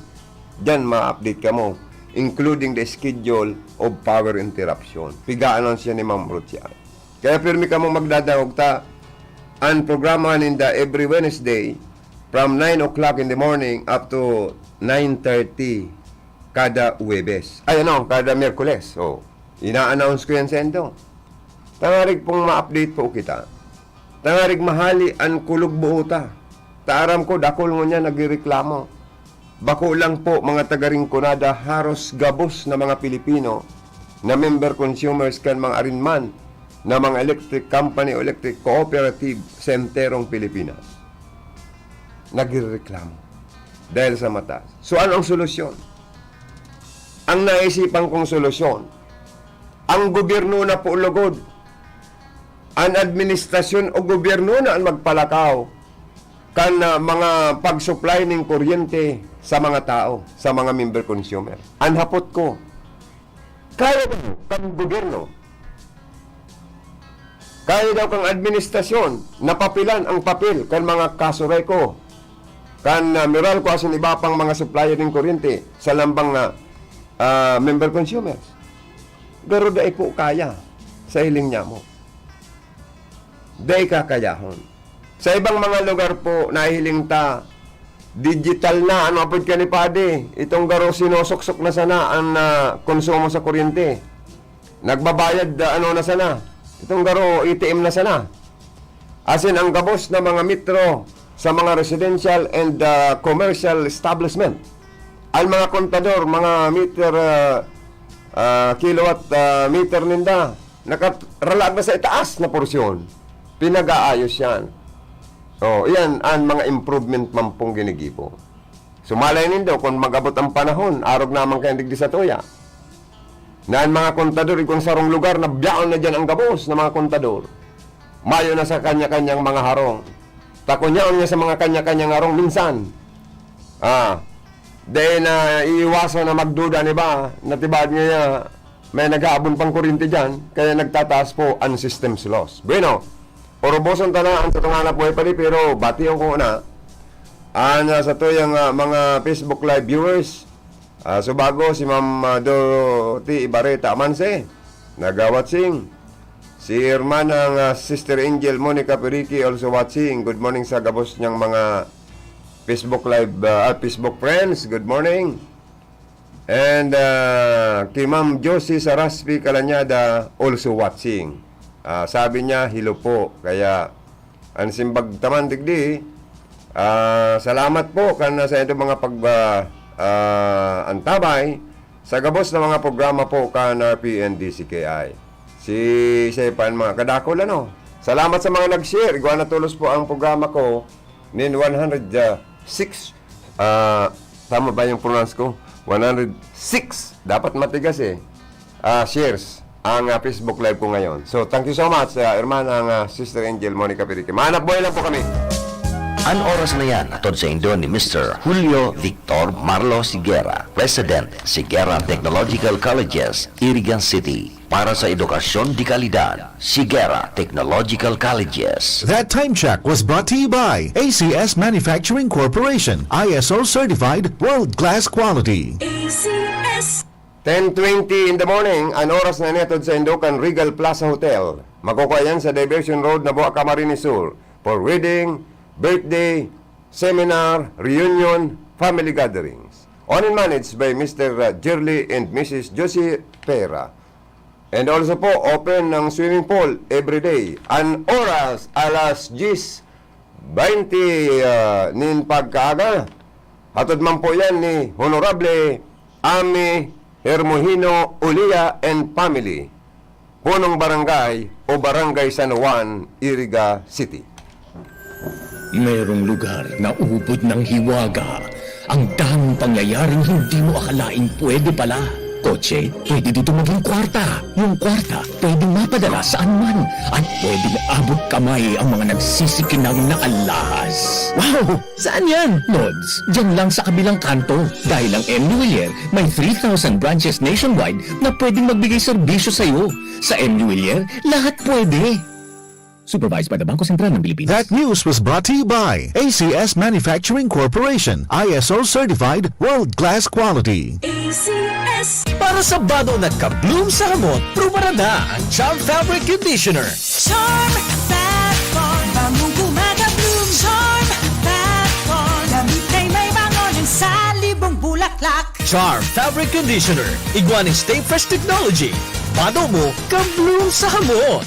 Diyan ma-update ka mo, including the schedule of power interruption. Piga-announce yan ni Ma'am Rochi. Kaya pirmi ka mo magdadahog ta ang programa ninda every Wednesday from 9 o'clock in the morning up to 9:30 kada Huwebes. Kada Miyerkules. Ina-announce ko yan sa endo. Tangarig pong ma-update po kita. Tangarig mahali ang kulog buuta. Taaram ko, dakol mo niya nagreklamo. Bako lang po mga taga-Rinconada, haros gabos na mga Pilipino na member consumers kan mga arinman na mga electric company o electric cooperative sa enterong Pilipinas. Nagreklamo dahil sa mataas. So, ano ang solusyon? Ang naisipan kong solusyon, ang gobyerno na po lugod, ang administrasyon o gobyerno na ang magpalakaw kan mga pag-supply ng kuryente sa mga tao, sa mga member consumer. Ang hapot ko, kaya daw kang gobyerno, kaya daw kang administrasyon, napapilan ang papel kan mga Kasureco, kan Meralco asin iba pang mga supplier ng kuryente sa lambang member consumers. Pero dahi po kaya sa hiling niya mo. Dahi kakayahon. Sa ibang mga lugar po, nahiling ta, digital na, ano apod ka ni Pade, itong garo sinusuksok na sana ang konsumo sa kuryente. Nagbabayad, na sana, itong garo ATM na sana. Asin ang gabos na mga metro sa mga residential and commercial establishment. Ang mga kontador, mga meter, kilowatt meter ninda, nakaralag na sa itaas na porsyon. Pinag-aayos yan. Yan ang mga improvement mampong ginigibo. Sumalay nindo kung magabot ang panahon, arog naman kayo digdi sa toya. Na ang mga kontador, kung sarong lugar, nabyaon na dyan ang gabos ng mga kontador. Mayo na sa kanya-kanyang mga harong. Takunyaon niya sa mga kanya-kanyang harong minsan. Dahil na iiwasan na magduda, ni ba? Natibad niya may nag-aabon pang kuryente dyan, kaya nagtataas po ang systems loss. Bueno, oroboson tanaan sa tungana po pali, pero batiyon ko na sa to yung mga Facebook Live viewers. So bago si Ma'am Dorothy Ibarreta Amanse, nag-watching. Si Hermana Sister Angel Monica Perique also watching. Good morning sa gabos niyang mga Facebook Live, Facebook friends, good morning. And kay Ma'am Josie Saraspi Kalanyada also watching. Sabi niya, hello po. Kaya, ang simbag taman digdi, salamat po kana sa ito mga antabay sa gabos na mga programa po kan RPNDCKI. Si Sepan mga kadakol Salamat sa mga nag-share. Iguan na tulos po ang programa ko nin 106 tama ba yung pronounce ko? 106 dapat matigas shares ang Facebook Live ko ngayon. So thank you so much hermana Sister Angel Monica Perique. Mahanap buhay lang po kami. Ang oras na yan, atod sa Indo ni Mr. Julio Victor Marlo Siguera, President, Siguera Technological Colleges, Irigan City. Para sa edukasyon di kalidad, Siguera Technological Colleges. That time check was brought to you by ACS Manufacturing Corporation, ISO certified world-class quality. ACS. 10:20 in the morning, ang oras na netod sa Indocan Regal Plaza Hotel. Makukuha yan sa Diversion Road na Boa Camarines Sur for wedding, birthday, seminar, reunion, family gatherings. Owned and managed by Mr. Jerly and Mrs. Josie Pera. And also po, open ng swimming pool every day. Ang oras, alas 10:20 nin pagkaaga. Hatod man po yan ni Honorable Ami Hermohino Ulia and Family, punong barangay o barangay San Juan, Iriga City. Mayroong lugar na ubod ng hiwaga. Ang daming pangyayaring hindi mo akalaing pwede pala. Kotse, pwede dito maging kwarta. Yung kwarta, pwedeng mapadala saan man. At pwedeng abot kamay ang mga nagsisikinang na alahas. Wow! Saan yan? Lods, dyan lang sa kabilang kanto. Dahil ang MU Villar may 3,000 branches nationwide na pwedeng magbigay serbisyo sa'yo. Sa MU Villar, lahat pwede. Supervised by the Bangko Sentral ng Pilipinas. That news was brought to you by ACS Manufacturing Corporation, ISO certified world-class quality. ACS. Para sa bado nagka-bloom sa hamot, prumarada ang Charm Fabric Conditioner. Charm Fat Bond. Bamong gumagabloom. Charm Fat Bond. Damit ay may bangon sa libong bulaklak. Charm Fabric Conditioner. Iguaning Stay Fresh Technology. Bado mo, ka-bloom sa hamot.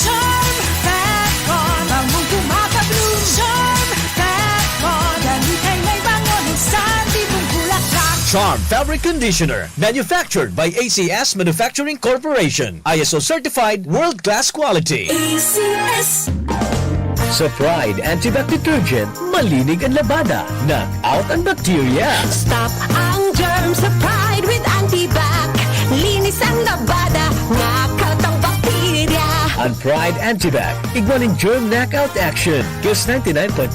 Charm Fat Bond. Bamong gumagabloom. Charm Fat Bond. Damit ay may bangon sa libong bulaklak. Charm Fabric Conditioner. Manufactured by ACS Manufacturing Corporation. ISO certified world-class quality. ACS. Sa Pride Antibac Detergent, malinig ang labada. Knock out ang bacteria. Stop ang germs sa Pride with Antibac. Linis ang labada, knockout ang bakterya. Ang Pride Antibac, igualing germ knockout action. Kills 99.9%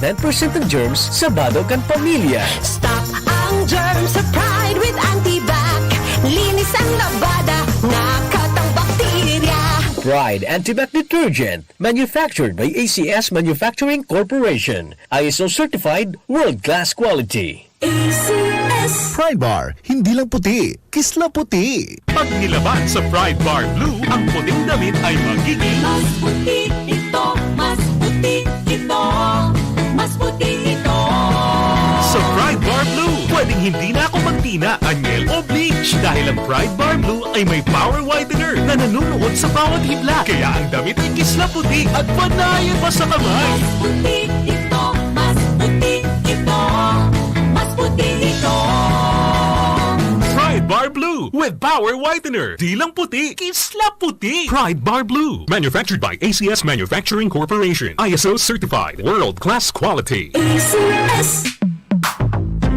ng germs sa badog ang pamilya. Stop ang germs sa Pride with Antibac. Linis ang labada, knockout ang bakterya. Pride Antibac Detergent, manufactured by ACS Manufacturing Corporation. ISO certified world-class quality. ACS. Pride Bar, hindi lang puti, kisla puti. Pag nilaban sa Pride Bar Blue, ang puting damit ay magiging Mas puti ito, mas puti ito, mas puti ito. sa Pride Bar Blue. Pwedeng hindi na ako magtina, anyel o bleach dahil ang Pride Bar Blue ay may power whitener na nanunuot sa bawat hibla. Kaya ang damit ay kisla puti at panayan pa sa kamay. Mas puti ito, mas puti ito, mas puti ito. Pride Bar Blue with power whitener. Di lang puti, kisla puti. Pride Bar Blue. Manufactured by ACS Manufacturing Corporation. ISO certified. World-class quality. ACS.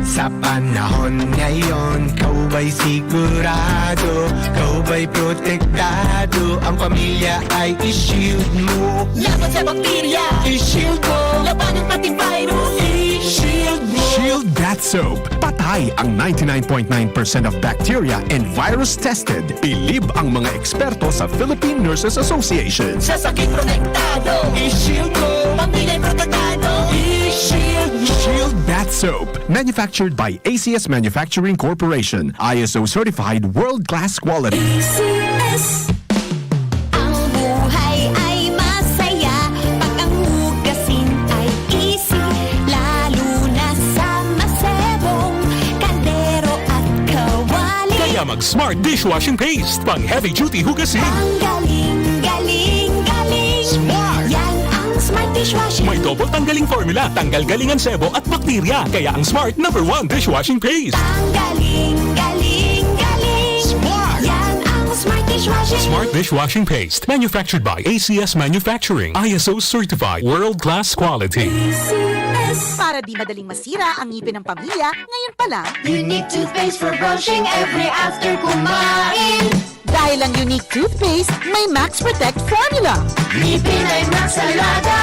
Sa panahon ngayon, kau ba'y sigurado? Kau ba'y protektado? Ang pamilya ay i-shield mo. Laban sa bakterya, I-shield mo. labanan pati virus. I-shield mo. Shield That Soap. Patay ang 99.9% of bacteria and virus tested. Bilib ang mga eksperto sa Philippine Nurses Association. Sa sakit protektado, I-shield mo. pamilya protektado. I-shield mo. Shield That Soap. Manufactured by ACS Manufacturing Corporation. ISO certified world-class quality. ACS. Ang buhay ay masaya pag ang hugasin ay easy, lalo na sa masebong kaldero at kawali. Kaya mag-Smart Dishwashing Paste. Pang heavy-duty hugasin. Ang galing, galing, galing. Smart! Yan ang Smart Dishwashing. May double tanggaling formula. Tanggal galingan sebo at bakterya. Kaya ang Smart #1 Dishwashing Paste. Ang galing, galing, galing. Smart! Yan ang Smart Dishwashing. Smart Dishwashing Paste. Manufactured by ACS Manufacturing. ISO certified world-class quality. ACS. Para di madaling masira ang ngipin ng pamilya, ngayon pa lang, Unique toothpaste for brushing every after kumain. dahil ang unique toothpaste, may Max Protect formula. Ngipin ay Max Salada,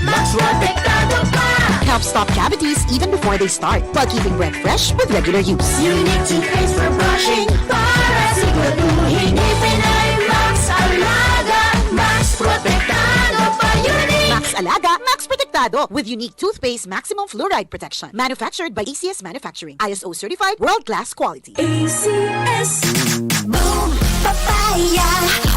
Max Protektado pa. Helps stop cavities even before they start, while keeping breath fresh with regular use. Unique toothpaste for brushing para siguraduhin ngipin ay Max Alaga, Max Protektado pa Unique. Max Alaga, Max Protectado with unique toothpaste maximum fluoride protection. Manufactured by ACS Manufacturing. ISO certified world-class quality. ACS. Boom, papaya,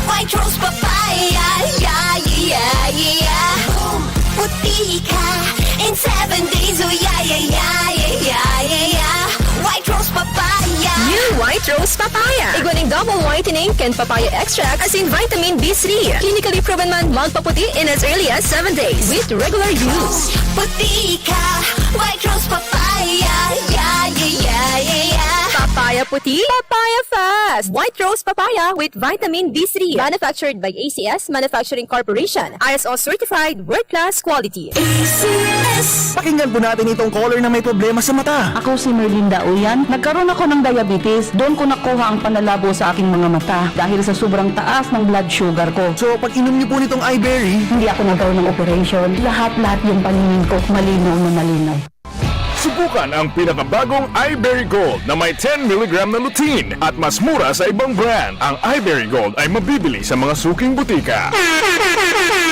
white rose papaya, yeah, yeah, yeah. Boom, puti ka in 7 days, oh yeah, yeah, yeah, yeah, yeah, yeah. White rose papaya. New White Rose Papaya. Iguaning double whitening and papaya extract as in vitamin B3. Clinically proven man magpaputi in as early as 7 days with regular use. Puti ka, white rose papaya, yeah, yeah, yeah, yeah, yeah. Papaya puti, papaya fast. White Rose Papaya with vitamin B3. Manufactured by ACS Manufacturing Corporation. ISO certified world-class quality. ACS. Pakinggan po natin itong caller na may problema sa mata. Ako si Merlinda Uyan. Nagkaroon ako ng diabetes. Doon ko nakuha ang panlalabo sa aking mga mata dahil sa sobrang taas ng blood sugar ko. So, pag inom niyo po nitong iBerry, Hindi ako nagkaroon ng operation. Lahat-lahat yung paningin ko malinaw na malinaw. Subukan ang pinakabagong iBerry Gold na may 10 mg na lutein at mas mura sa ibang brand. Ang iBerry Gold ay mabibili sa mga suking butika.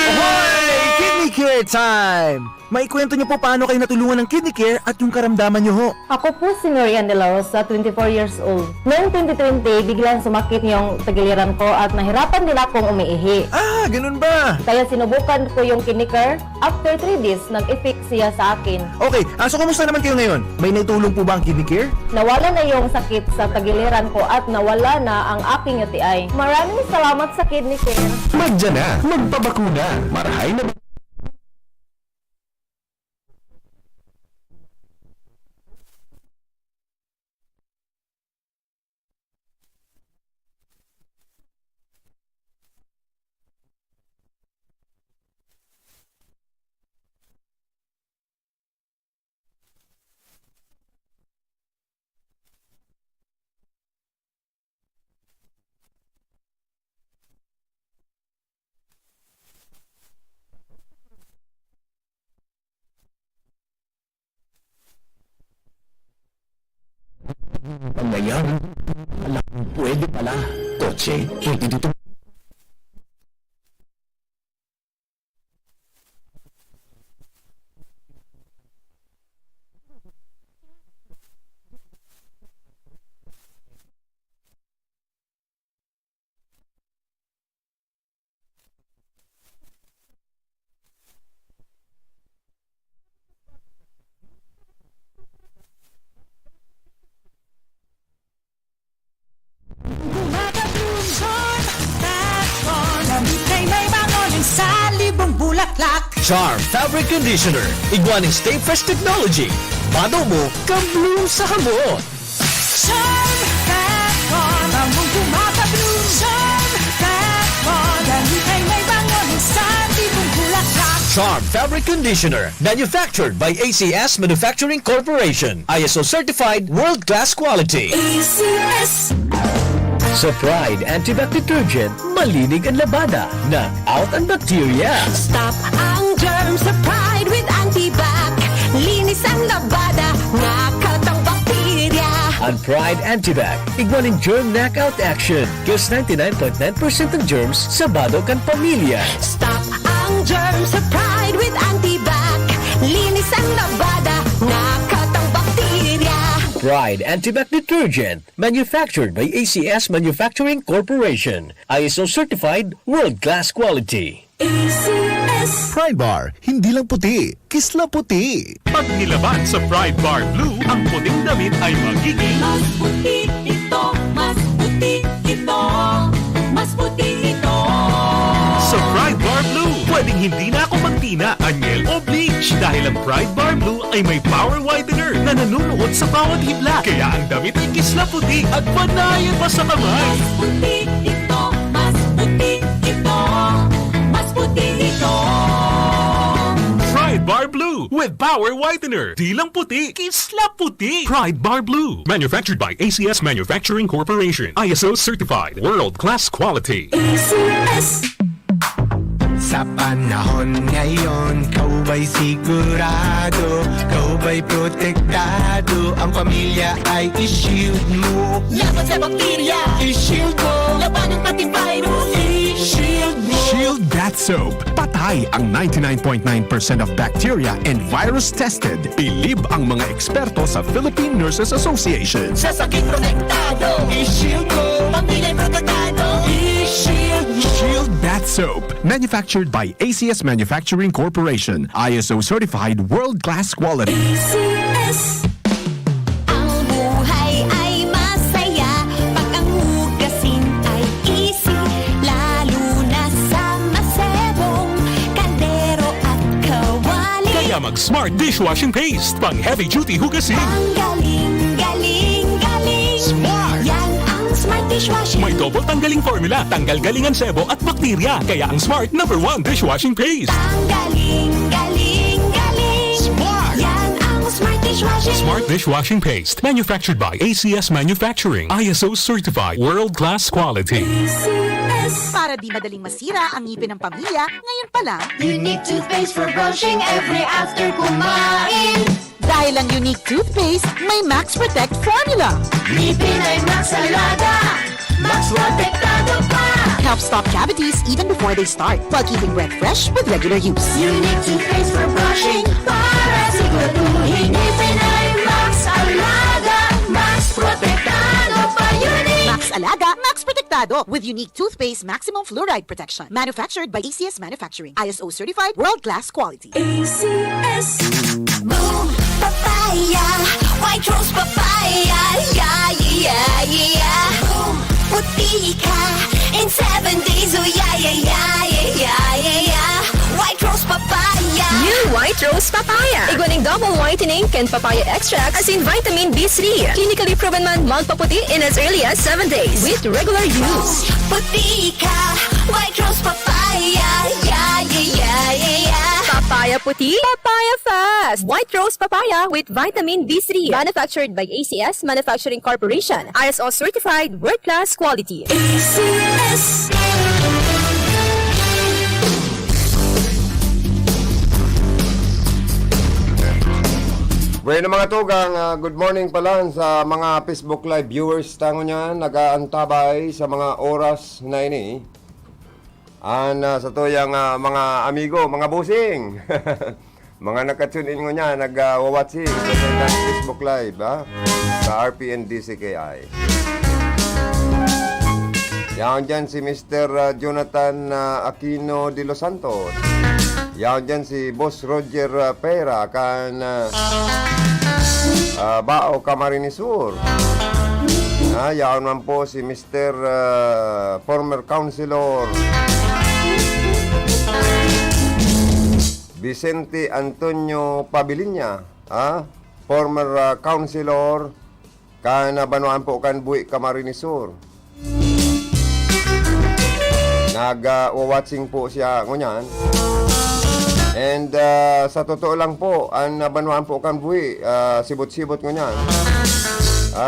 Ahoy! Kidney Care time! Maikwento niyo po paano kayo natulungan ng Kidney Care at yung karamdaman niyo ho. Ako po si Marian De La Rosa, 24 years old. Noong 2020, biglang sumakit yung tagiliran ko at nahirapan din akong umiihi. Ah, ganun ba? Kaya sinubukan ko yung Kidney Care. After 3 days, nag-effect siya sa akin. Okay, so kumusta naman kayo ngayon? May naitulong po ba ang Kidney Care? Nawala na yung sakit sa tagiliran ko at nawala na ang aking UTI. Maraming salamat sa Kidney Care. Magdyan na, magpabakuna. Marahay na Pangyayari. Alam, pwede pala. Kotse, pwede dito. Charm Fabric Conditioner. Iguaning Stay Fresh Technology. Bado mo, ka-bloom sa hamon. Charm Fatcon, bangong kumaka-bloom. Charm Fatcon, dahil kay may bango ng sandibong bulaklak. Charm Fabric Conditioner. Manufactured by ACS Manufacturing Corporation. ISO certified world-class quality. ACS. Sa Pride Antibac Detergent, malinig ang labada. Knock out ang bacteria. Stop ang germs sa Pride with Antibac. Linis ang labada, nakat ang bakterya. Ang Pride Antibac, iguaning germ knockout action. Kills 99.9% ng germs sa bado kan pamilya. Stop ang germs sa Pride with Antibac. Linis ang labada, nakat ang bakterya. Pride Antibac Detergent, manufactured by ACS Manufacturing Corporation. ISO certified world-class quality. ACS. Pride Bar, hindi lang puti, kisla puti. Pag nilaban sa Pride Bar Blue, ang puting damit ay magiging Mas puti ito, mas puti ito, mas puti ito. sa Pride Bar Blue. Pwedeng hindi na ako magtina, anyel o bleach dahil ang Pride Bar Blue ay may power whitener na nanunuot sa bawat hibla. Kaya ang damit ay kisla puti at panayan pa sa kamay. Mas puti ito, mas puti ito, mas puti ito. Pride Bar Blue with power whitener. Di lang puti, kisla puti. Pride Bar Blue. Manufactured by ACS Manufacturing Corporation. ISO certified. World-class quality. ACS. Sa panahon ngayon, kau ba'y sigurado? Kau ba'y protektado? Ang pamilya ay i-shield mo. Laban sa bakterya, I-shield mo. laban ng pati virus, I-shield mo. Shield Bath Soap. Patay ang 99.9% of bacteria and virus tested. Bilib ang mga eksperto sa Philippine Nurses Association. sa sakit protektado, I-shield mo. pamilya'y protektado, I-shield mo. Shield Bath Soap. Manufactured by ACS Manufacturing Corporation. ISO certified world-class quality. ACS. Ang buhay ay masaya pag ang hugasin ay easy, lalo na sa masebong kaldero at kawali. Kaya mag-Smart Dishwashing Paste. Pang heavy-duty hugasin. Ang galing, galing, galing. Smart! Yan ang Smart Dishwashing. May double tanggaling formula. Tanggal galingan sebo at bakterya. Kaya ang Smart #1 Dishwashing Paste. Ang galing, galing, galing. Smart! Yan ang Smart Dishwashing. Smart Dishwashing Paste. Manufactured by ACS Manufacturing. ISO certified world-class quality. ACS. Para di madaling masira ang ngipin ng pamilya, ngayon pa lang, Unique toothpaste for brushing every after kumain. dahil ang unique toothpaste, may Max Protect formula. Ngipin ay Max Alaga, Max Protektado pa. Helps stop cavities even before they start, while keeping breath fresh with regular use. Unique toothpaste for brushing, para siguraduhin ngipin ay Max Alaga, Max Protektado pa. Unique. Max Alaga, Max Protectado with unique toothpaste maximum fluoride protection. Manufactured by ACS Manufacturing. ISO certified world-class quality. ACS. Boom, papaya, white rose papaya, yeah, yeah, yeah. Boom, puti ka in 7 days, oh yeah, yeah, yeah, yeah, yeah, yeah. White rose papaya. New White Rose Papaya. Iguaning double whitening and papaya extract as in vitamin B3. Clinically proven man magpaputi in as early as 7 days with regular use. Puti ka, white rose papaya, yeah, yeah, yeah, yeah, yeah. Papaya puti, papaya fast. White Rose Papaya with vitamin B3. Manufactured by ACS Manufacturing Corporation. ISO certified world-class quality. ACS. Bueno mga tugang, good morning pala sa mga Facebook Live viewers tango niya, nag-aantabay sa mga oras na ini. Sa tuyang mga amigo, mga busing. Mga nakatune in ko niya, nag-watching sa Facebook Live sa RPNDCKI. Yan dyan si Mr. Jonathan Aquino de los Santos. Yan dyan si Boss Roger Pera kan Bao Camarines Sur. Yan naman po si Mr. Former Councilor Vicente Antonio Pabilinya, former councilor kan Banuan po kan Buhi Camarines Sur. Nag-watching po siya ngunyan. And sa totoo lang po, ang Banuan po kan Buhi, sibot-sibot ngunyan.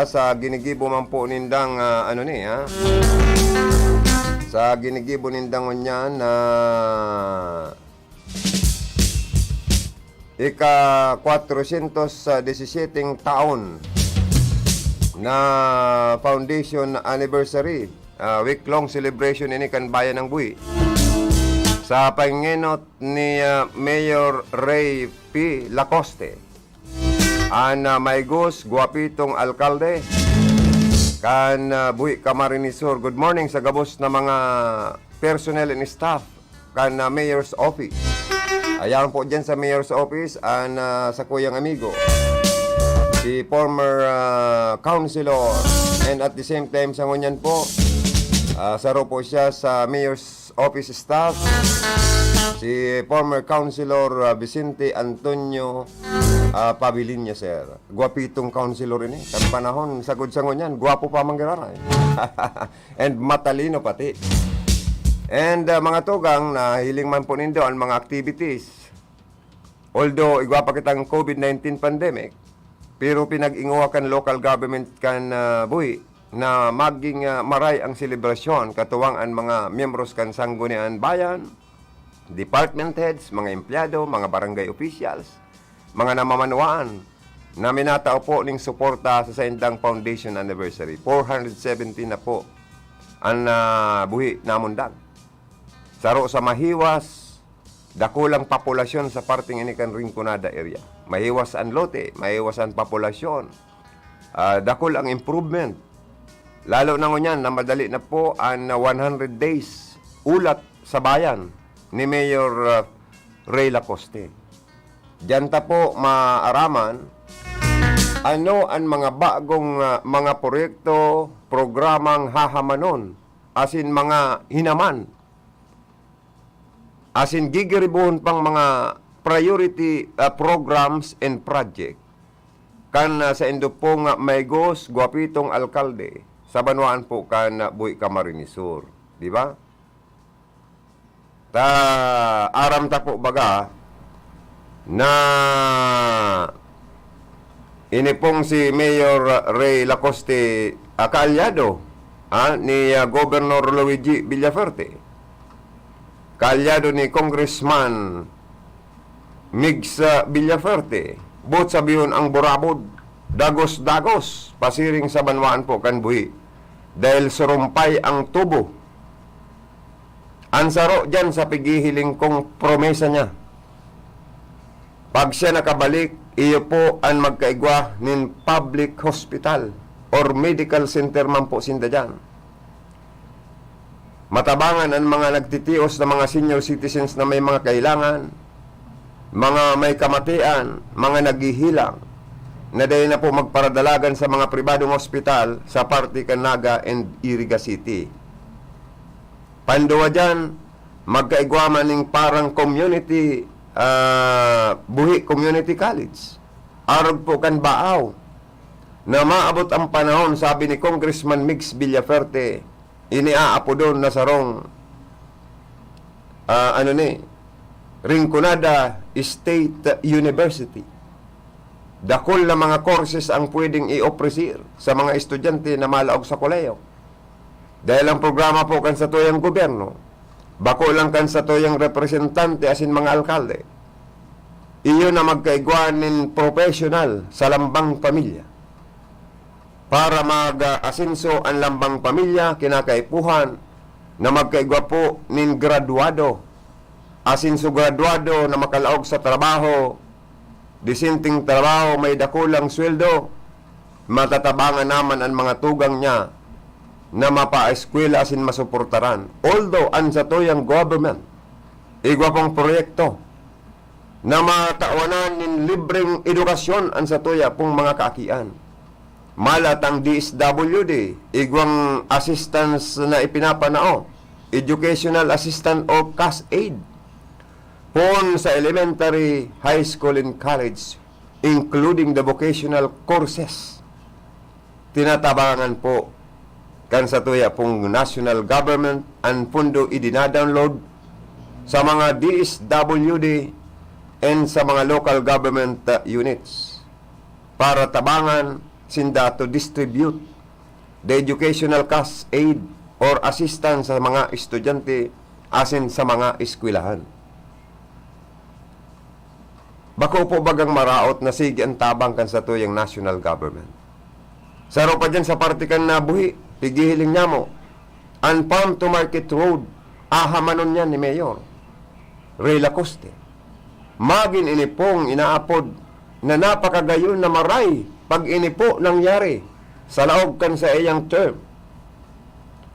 Sa ginigibo man po nindang sa ginigibo nindang ngunyan na ika-417 taon na foundation anniversary, week-long celebration ini kan bayan ng Buhi. Sa pangingenot ni Mayor Ray P. Lacoste, Maygus, guwapitong alkalde, kan Buhi Camarines Sur. Good morning sa gabos na mga personnel and staff kan Mayor's Office. Ayan po dyan sa Mayor's Office sa kuyang amigo, si former councilor, and at the same time sa ngunyan po, saro po siya sa Mayor's Office staff, si former councilor Vicente Antonio Pabilinya, sir. Guwapitong councilor ini. Sa panahon, sagod sa ngunyan, guwapo pa manggiraray. And matalino pati. And mga tugang, na hiling man po nindo ang mga activities. Although, igwapa kitang COVID-19 pandemic, pero pinag-inguha kan local government kan Buhi na maging maray ang selebrasyon katuwang ang mga miyembros kan Sanggunian Bayan, department heads, mga empleyado, mga barangay officials, mga namamanuan na minatao po ning suporta sa Saindang Foundation Anniversary. 417 na po ang buhi namundag. Saro sa mahiwas, dakulang populasyon sa parting inikan Rinconada area. Mahiwas ang lote, mahiwas ang populasyon. Dakul ang improvement. Lalo na ngunyan na madali na po ang 100 days ulat sa bayan ni Mayor Ray Lacoste. Diyan ta po maaraman ano ang mga bagong mga proyekto, programang hahamanon, asin mga hinaman, asin gigiribuhon pang mga priority programs and project. Kan sa indo po nga Maygos, guwapitong alkalde, sa banwaan po kan Buhi Camarinesur. Di ba? Aram ta po baga na ini pong si Mayor Ray Lacoste kaalyado ni Governor Luigi Villafuerte, kaalyado ni Congressman Migs Villafuerte, but sabiyon ang burabod, dagos-dagos, pasiring sa banwaan po kan Buhi, dahil surumpay ang tubo. Ansaro dyan sa pigihiling kong promesa niya. Pag siya nakabalik, iyo po ang magkaigwa nin public hospital or medical center man po sinda dyan. Matabangan ang mga nagtitios na mga senior citizens na may mga kailangan, mga may kamatian, mga naghihilang, na dahil na po magparadalagan sa mga pribadong hospital sa parte Canaga and Iriga City. Panduwa dyan, magkaigwaman ng parang community, Buhi Community College. Arog po kan baaw, na maabot ang panahon, sabi ni Congressman Migs Villafuerte, iniaapo doon na sarong, Rinconada State University. Dakol na mga courses ang pwedeng i-opresir sa mga estudyante na malaog sa koleyo. Dahil ang programa po kan sa tuyang gobyerno, bako lang kan sa tuyang representante asin mga alkalde, iyo na magkaigwanin professional sa lambang pamilya. Para mag-asinso ang lambang pamilya, kinakaipuhan na magkaigwa po nin graduado, asinso graduado na makalaog sa trabaho, disinting trabaho, may dakulang sweldo, matatabangan naman ang mga tugang niya na mapa-eskwela asin masuportaran. Although, ang sa tuyang government, igwa pong proyekto na matawanan ng libreng edukasyon ang sa tuya pong mga kaakian. Malat ang DSWD, igwang assistance na ipinapanao, educational assistant o cash aid, pon sa elementary, high school, and college, including the vocational courses. Tinatabangan po kan sa tuya pong national government ang pundo idina-download sa mga DSWD and sa mga local government units para tabangan sinda to distribute the educational cash aid or assistance sa mga estudyante asin sa mga eskwelahan. Bako po bagang maraot na sige ang tabang kan sa tuyang national government. Saro pa dyan sa partikan na Buhi, pigihiling niya mo, ang Farm to Market Road, ahamanon yan ni Mayor Ray Lacoste. Magin inipong inaapod na napakagayon na maray pag inipo nangyari sa laog kan sa iyang term.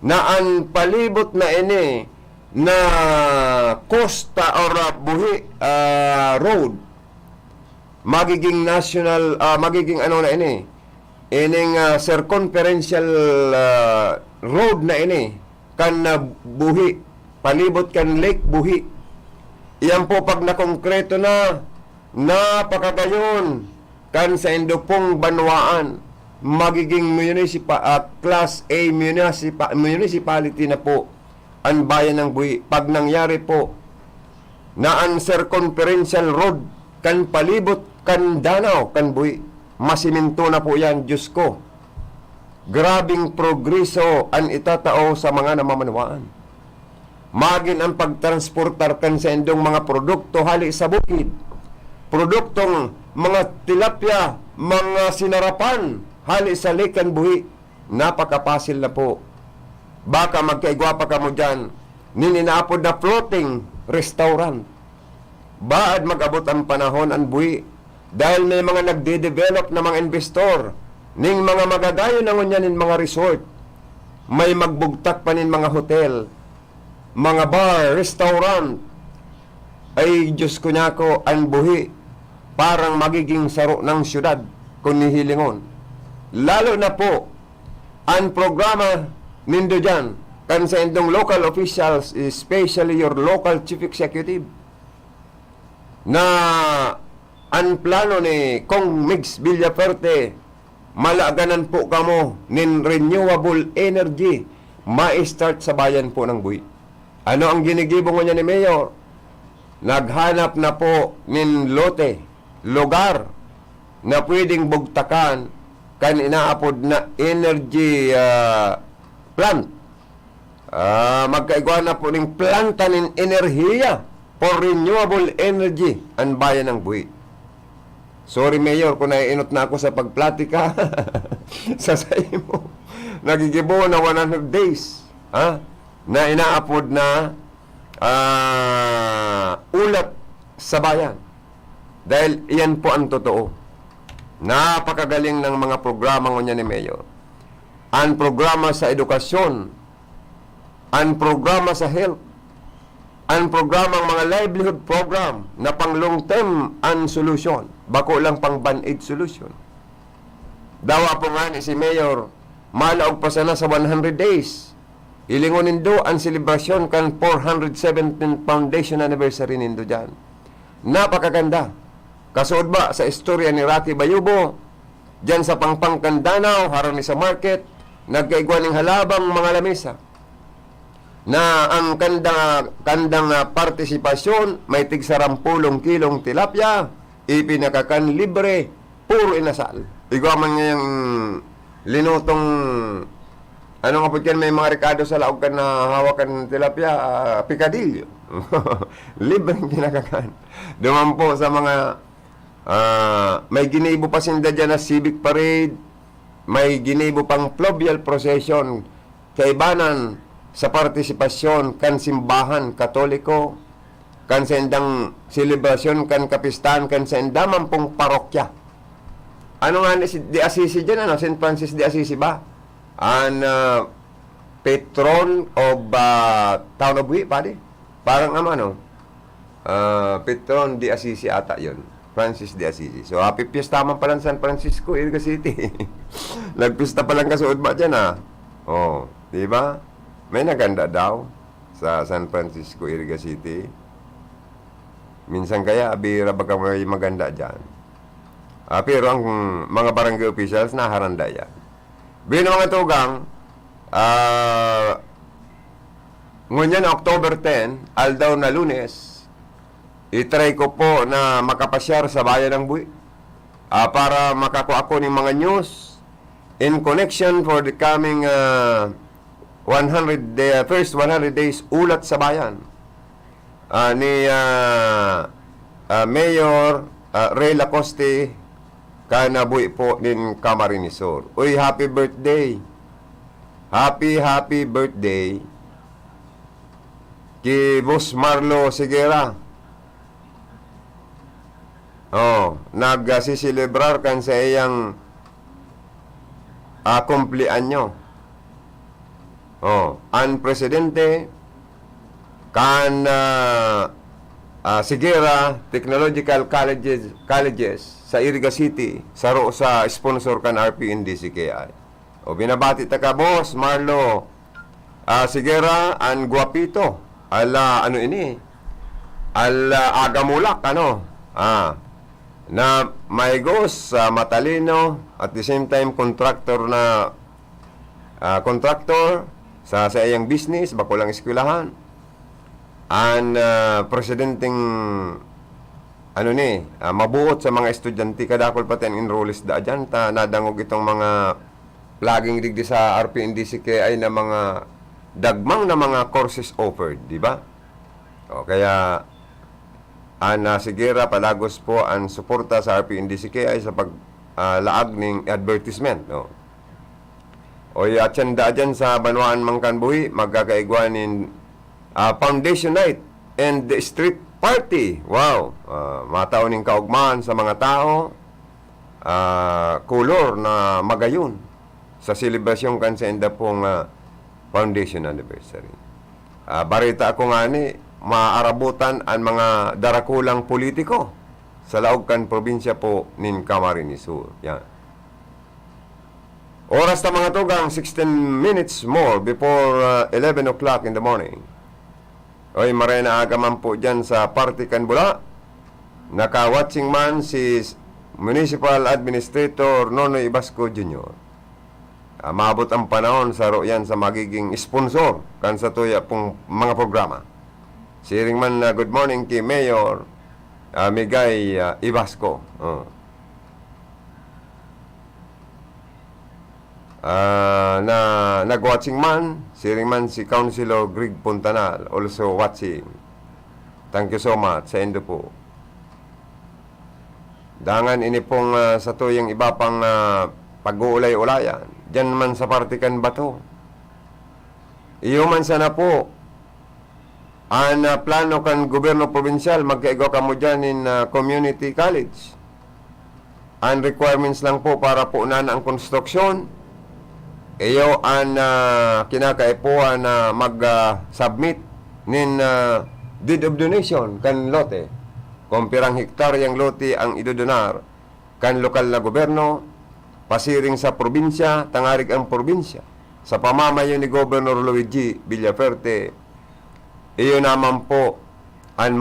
Na ang palibot na ini na Costa or Buhi Road, magiging national, magiging ano na ini, ining circumferential road na ini kan Buhi, palibot kan Lake Buhi. Iyan po pag nakongkreto na napakagayon kan sa indopong banwaan, magiging class A municipality na po ang bayan ng Buhi. Pag nangyari po na ang circumferential road kan palibot kan Danau kan Buhi, masiminto na po yan, Diyos ko. Grabing progreso ang itatao sa mga namamanawaan. magin ang pagtransportar kan sa indong mga produkto hali sa bukid. Produktong mga tilapia, mga sinarapan, hali sa likan buhi. Napakapasil na po. Baka magkaigwa pa ka mo dyan, nininaapod na floating restaurant. Baad mag-abot ang panahon ang buhi dahil may mga nagde-develop na mga investor ning mga magadayo na ngunyan nin mga resort. May magbugtak pa nin mga hotel, mga bar, restaurant. Ay, Diyos ko niya ko, ang buhi parang magiging saro ng syudad kung nihilingon. Lalo na po, ang programa nindo dyan, kan sa indong local officials, especially your local chief executive, na ang plano ni Kong Mix Villaferte, malaganan po kamo nin renewable energy, ma-start sa bayan po ng buhi. Ano ang ginigibong niya ni Mayor? Naghanap na po nin lote, lugar, na pwedeng bugtakan kan inaapod na energy plant. Magkaigwa na po ng planta ng enerhiya for renewable energy ang bayan ng buhi. Sorry, Mayor, kung naiinot na ako sa pagplatika sa sayo mo. Nagigibo na 100 days na inaapod na ulat sa bayan. Dahil iyan po ang totoo. Napakagaling ng mga programa niya ni Mayor. Ang programa sa edukasyon, ang programa sa health, ang programang mga livelihood program na pang long term and solution, bako lang pang band-aid solution. Dawa po nga ni si Mayor, malaog pa sana sa 100 days. Ilingonin do ang selebrasyon kan 417th foundation anniversary nindo dyan. Napakaganda. Kasuod ba sa istorya ni Rocky Bayubo, dyan sa Pangpangkan Danau, harang ni sa market, nagkaigwan ng halabang mga lamesa, na ang kandang partisipasyon, may tig 10 kilong tilapia, ipinakakan libre, puro inasal. Igwa man ngayang linutong, ano nga po dyan, may mga rekado sa laog kan na hawakan tilapia, pikadilyo. Libreng pinakakan. Duman po sa mga may ginibo pa sinda dyan na civic parade, may ginibo pang fluvial procession, kaibanan sa partisipasyon kan simbahan katoliko, kan sa indang selebrasyon kan kapistahan, kan sa indaman pong parokya. Ano nga ni de Assisi dyan, St. Francis de Assisi ba? An patron of town of Buhi, padi? Parang patron de Assisi ata yun. Francis de Assisi. So, happy fiesta man pala San Francisco, Iriga City. Nagpista pa lang kasuod ba dyan, Oh, di ba? May naganda daw sa San Francisco, Iriga City. Minsan kaya, bira baka may maganda dyan. Pero ang mga barangay officials, naharanda yan. Bilang mga tugang, ngunyan, October 10, aldaw na Lunes, itry ko po na makapasyar sa bayan ng Buhi para makakuha ko ng mga news in connection for the coming first 100 days ulat sa bayan ni Mayor Ray Lacoste kana Buhi po din Camarinesor. Uy, happy birthday! Happy birthday kay Boss Marlo Sigera. Nagsisilebrar kan sa iyang kumplianyo. Ang presidente kan Sigera Technological Colleges sa Iriga City sa sponsor kan RPNDCKI. Binabati ta ka, Boss Marlo Sigera, ang guwapito. Agamulak, na may gos, matalino, at the same time contractor sa iyang business, bako lang eskwelahan. Ang presidenteng mabuot sa mga estudyante, kadakol pati ang enrollees da dyan, nadangog itong mga pluging digdi sa RPNDCKI na mga dagmang na mga courses offered, di ba? O, kaya Ana Sigera palagos po ang suporta sa RPNDCKI sa paglaag ng advertisement. No? O atyanda dyan sa Banwaan Mangkanbuhi, magkakaigwanin Foundation Night and the Street Party. Wow! Matauning kaugmaan sa mga tao, kulor na magayon sa selebrasyon kansenda pong Foundation Anniversary. Barita ako nga ni, maarabutan ang mga darakulang politiko sa laog probinsya po nin Camarines Sur. Yan. Oras na mga tugang, 16 minutes more before 11 o'clock in the morning. Oy, marena agaman po dyan sa Party Canbula. Naka-watching man si Municipal Administrator Nonoy Ibasco Jr. Maabot ang panahon sa yan sa magiging sponsor kan sa tuya pong mga programa. Siring man good morning kay Mayor Migay Ibasco. Na nag-watching man, siring man si Councilor Greg Puntanal also watching. Thank you so much sa indo po. Dangan ini pong sa tuyang iba pang pag-uulay-ulayan. Diyan man sa Partikan Bato. Iyo man sana po ang plano kan gobyerno provincial magkaigo ka mo dyan in community college. Ang requirements lang po para po na ang konstruksyon. Iyo ang kinakaipuan na mag-submit nin deed of donation kan lote. Kung pirang hektaryang lote ang idodonar kan lokal na gobyerno, pasiring sa probinsya, tangarig ang probinsya. Sa pamamayo ni Governor Luigi Villaferte, iyo naman po ang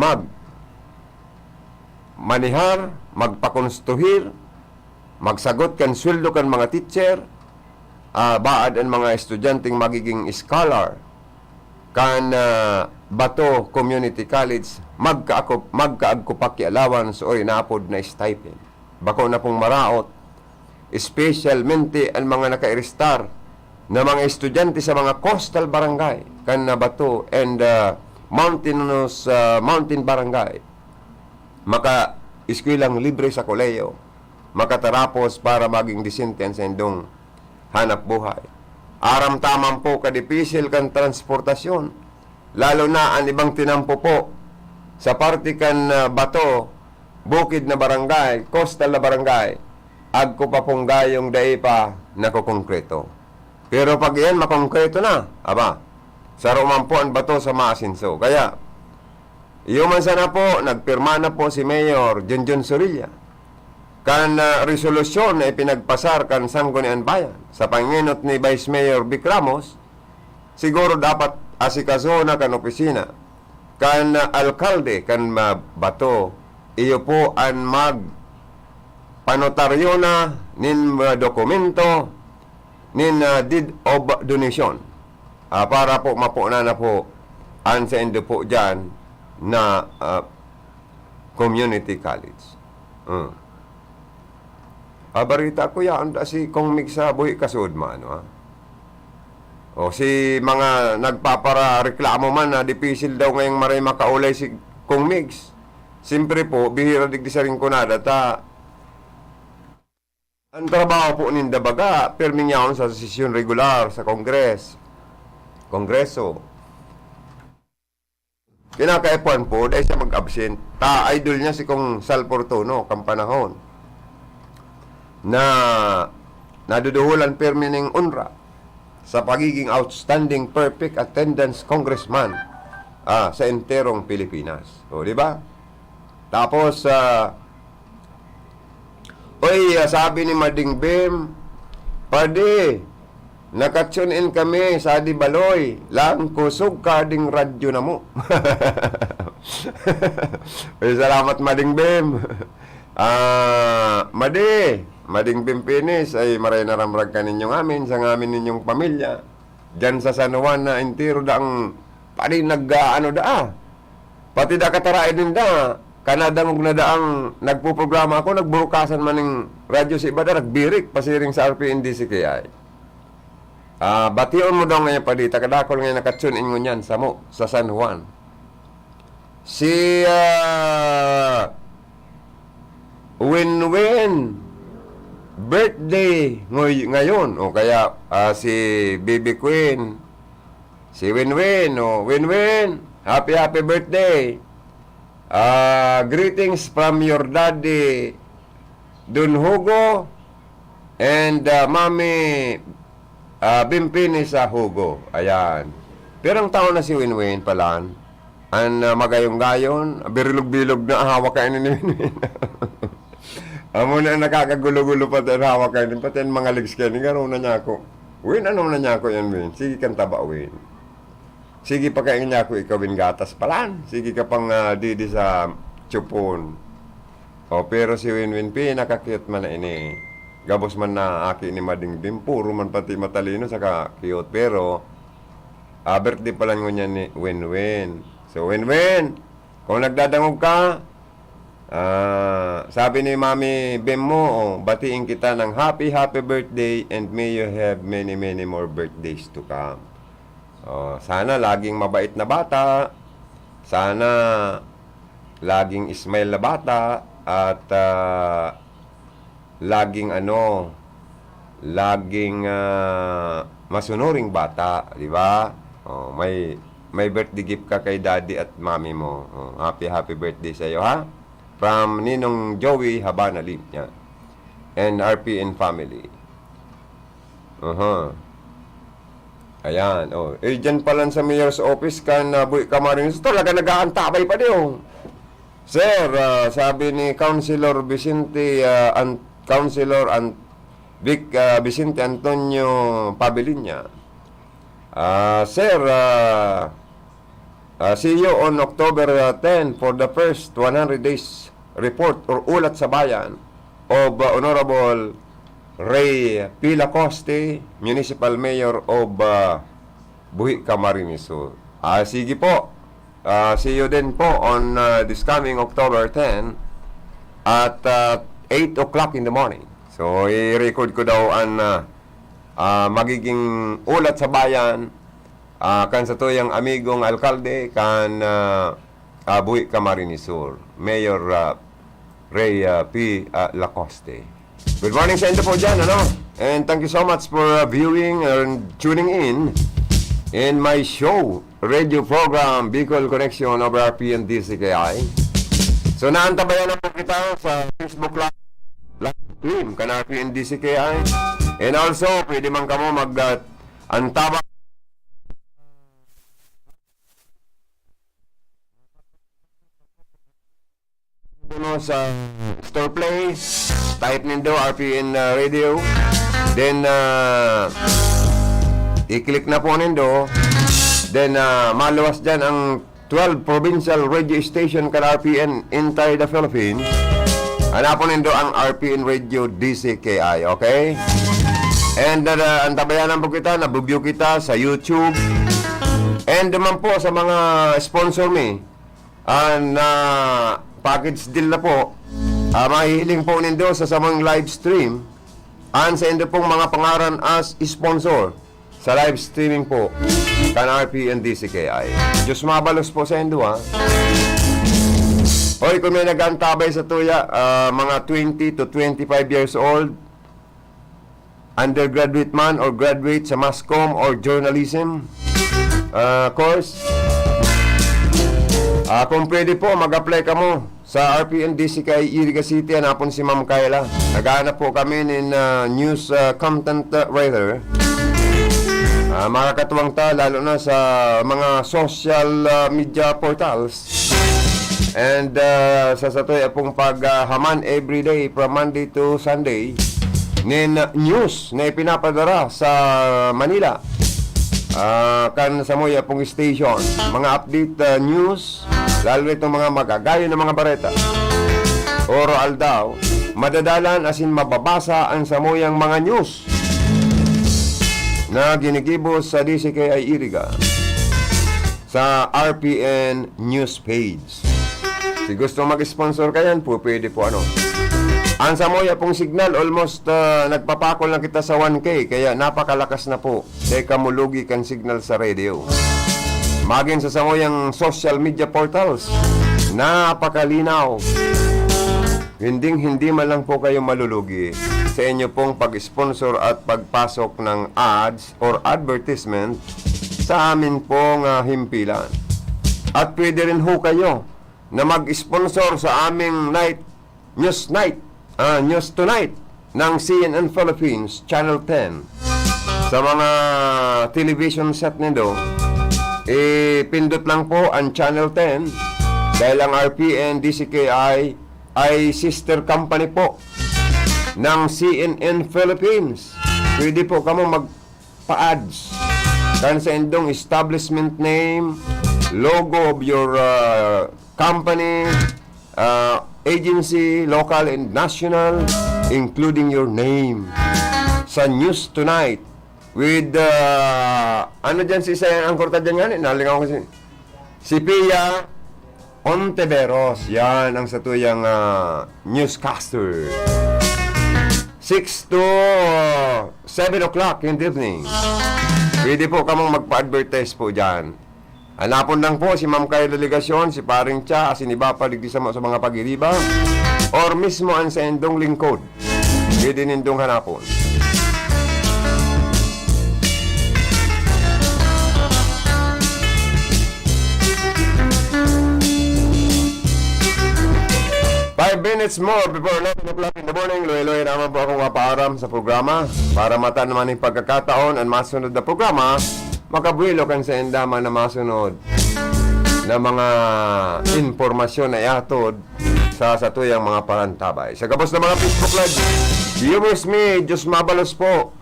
manihar, magpakonstuhir, magsagot kan sweldo kan mga teacher, baad ang mga estudyanteng magiging scholar, kan Bato Community College, magkaagkupaki allowance o inapod na stipend. Bako na pong maraot, especialmente ang mga naka-iristar na mga estudyante sa mga coastal barangay kan Bato and mountainous mountain barangay maka-eskwelang libre sa koleyo, makatarapos para maging disente sa indong hanap buhay. Aram tamang po kadipisil kan transportasyon, lalo na ang ibang tinampo po sa parte kan Bato, bukid na barangay, coastal na barangay, agko pa pong gayong dai pa nakokongkreto. Pero pag yan makongkreto na, sa Roman po ang Bato sa maasinso. Kaya, iyo man sana po, nagpirma na po si Mayor Junjun Sorilla kan resolusyon na ipinagpasar kan Sangguniang Bayan sa panginot ni Vice Mayor Vic Ramos. Siguro dapat asikaso na kan opisina kan alkalde kan Bato, iyo po ang panotaryo na nin dokumento nin deed of donation para po mapuna na po ang sa indo po dyan na community college. Barita ko yan si Kong Mig sa buhi kasud man. O si mga nagpapara-reklamo man na dipisil daw ngayong maray makaulay si Kong Migs. Siyempre po, bihira digdi sa rin kunada ang trabaho po ninda baga, perming yaon sa sesyon regular sa Kongreso. Kinakaipuan po, dahil siya mag-absent. Idol niya si Kong Sal Portono, kampanahon, na naduduhulan permining unra sa pagiging outstanding perfect attendance congressman sa enterong Pilipinas. O, di ba? Tapos, sabi ni Mading Bim, Padi, nakatune in kami sa Di Baloy, lang kusog ka ding radyo na mo. Salamat Mading Bim. Mading Bim Pinis, ay maray naramrag ka ninyong amin, sa ngamin ninyong pamilya. Diyan sa San Juan na intiro daang, padi pati da katarain din da, kanadang na daang nagpuprograma ako, nagburukasan man ng radyo sa iba da, nagbirik, pasiring sa RPNDCKI. Bation mo daw ngayon padita, kadakol ngayon nakatune in ngunyan sa San Juan. Si Win-Win birthday ngayon, o kaya si Baby Queen, si Win-Win, Win-Win, happy birthday. Greetings from your daddy Don Hugo and Mami Bimpini sa Hugo. Ayan. Pero ang taon na si Win-Win palan. Ang magayong-gayon, birilog-bilog na hawak kayo ni Win-Win. Amo na nakakagulo-gulo pa tayo hawak kayo. Pati ang mga legs kayo. Gano'n na niya ako. Win, ano na niya ako yan, Win? Sige kang taba, Win. Sige pa kayo niya ako ikawin gatas palan. Sige ka pang didi sa chupon. Pero si Win-Win, pinaka-cute man na ini. Gabos man na aki ni Madingbim. Puro man pati matalino, saka cute. Pero, birthday pala niya ni Win-Win. So, Win-Win, kung nagdadangog ka, sabi ni Mami Bim mo, batiin kita ng happy birthday and may you have many more birthdays to come. Sana laging mabait na bata, sana laging smile na bata, at laging masunuring bata, di ba? May birthday gift ka kay daddy at mami mo. Happy birthday sa iyo, ha? From Ninong Joey Habana Lim niya. And RPN family. Ayan, dyan pala sa mayor's office kan Buy Camarines. Talaga nag-aantabay pa diyo. Sir, sabi ni Councilor Vicente Vicente Antonio Pabilinya. Sir, see you on October 10 for the first 100 days report or ulat sa bayan of Honorable Ray P. Lacoste, Municipal Mayor of Buhi Camarines Sur. Sige po. See you din po on this coming October 10 at 8 o'clock in the morning. So, i-record ko daw ang magiging ulat sa bayan kan sa tuyang amigong alkalde kan Buhi Camarines Sur, Mayor Ray P. Lacoste. Good morning sa inyo po dyan, and thank you so much for viewing and tuning in my show, radio program Bicol Connection over RPN DCKI. So naantabayan na po kita sa Facebook live stream kan RPN DCKI, and also pwede man kamo mag-antaba sa Store Play, type nindo RPN Radio, then i-click na po nindo, then maluwas dyan ang 12 provincial radio station kan RPN entire the Philippines. Hanapon nindo ang RPN Radio DCKI, okay? And antabayanan po kita, nabubyo kita sa YouTube, and naman po sa mga sponsor me na package deal na po, mahihiling po nindo sa samang live stream and sa indo pong mga pangaran as sponsor sa live streaming po kan RPN DCKI. Diyos mabalos po sa indo, ha? Kung may nag-antabay sa tuya, mga 20 to 25 years old, undergraduate man or graduate sa mass comm or journalism course, kung pwede po, mag-apply ka mo sa RPN DCKI Iriga City. Hanapon si Ma'am Kayla. Naghahanap po kami ng news content writer. Makakatuwang ta, lalo na sa mga social media portals. And sa satoy pong paghaman everyday from Monday to Sunday nin news na ipinapadara sa Manila. Kan sa moya pong station, mga update news, lalo itong mga magagayo ng mga bareta oral daw, madadalan asin mababasa ang samoyang mga news na ginigibos sa DCKI Iriga sa RPN news page. Si gusto mag-sponsor ka yan po, pwede po Ang Samoya pong signal, almost nagpapakol na kita sa 1K, kaya napakalakas na po. Teka mulugi kan signal sa radio. Maging sa Samoyang social media portals, napakalinaw. Hindi man lang po kayo malulugi sa inyo pong pag-sponsor at pagpasok ng ads or advertisement sa amin pong himpilan. At pwede rin ho kayo na mag-sponsor sa aming News Tonight ng CNN Philippines Channel 10. Sa mga television set nito, pindot lang po ang Channel 10 dahil ang RPN DCKI ay sister company po ng CNN Philippines. Pwede po kamo magpa-ads kan sa indong establishment name, logo of your company, agency, local and national, including your name sa News Tonight with ano dyan si Isa ang korta dyan yan, nalingaw ko si Pia Ontiveros, yan ang satuyang newscaster. 6 to 7 o'clock in the evening. Pwede po kamong magpa-advertise po dyan. Hanapon lang po si Ma'am Kay Delegasyon, si Paring Cha, si Nibapa digdi sa mga pag-iriba, or mismo ang sa indong lingkod. Pwede nindong hanapon. Minutes more before 11 o'clock in the morning, loy-loy naman po akong mapaaram sa programa para mata naman yung pagkakataon ang masunod na programa, makabuelo kan sa endaman na masunod na mga informasyon na iatod sa satuyang mga parantabay. Sa kapos na mga Facebook Live viewers me, Diyos mabalos po.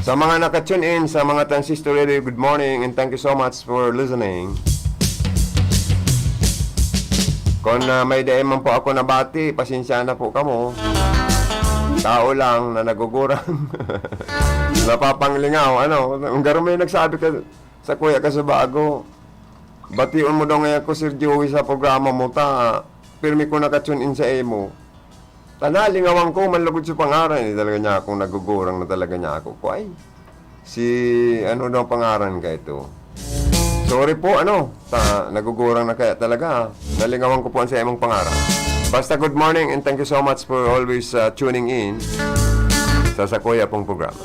Sa mga naka-tune in sa mga Transistor Radio, good morning and thank you so much for listening. Kung may daim man po ako nabati, pasensya na po kamo. Tao lang na nagugurang. Napapanglingaw. Ang garo may nagsabi ka sa kuya ka sa bago. Bation mo daw ngayon ko, Sir Joey, sa programa mo. Pirmi ko nakatune in sa emo. Tanalingawang ko, manlugod sa pangaran. Talaga niya akong nagugurang na talaga niya ako. Ay, ano daw pangaran ka ito? Sorry po, nagugurang na kaya talaga. Nalingawan ko po ang sa imong pangarap. Basta good morning and thank you so much for always tuning in sa Sakuya pong programa.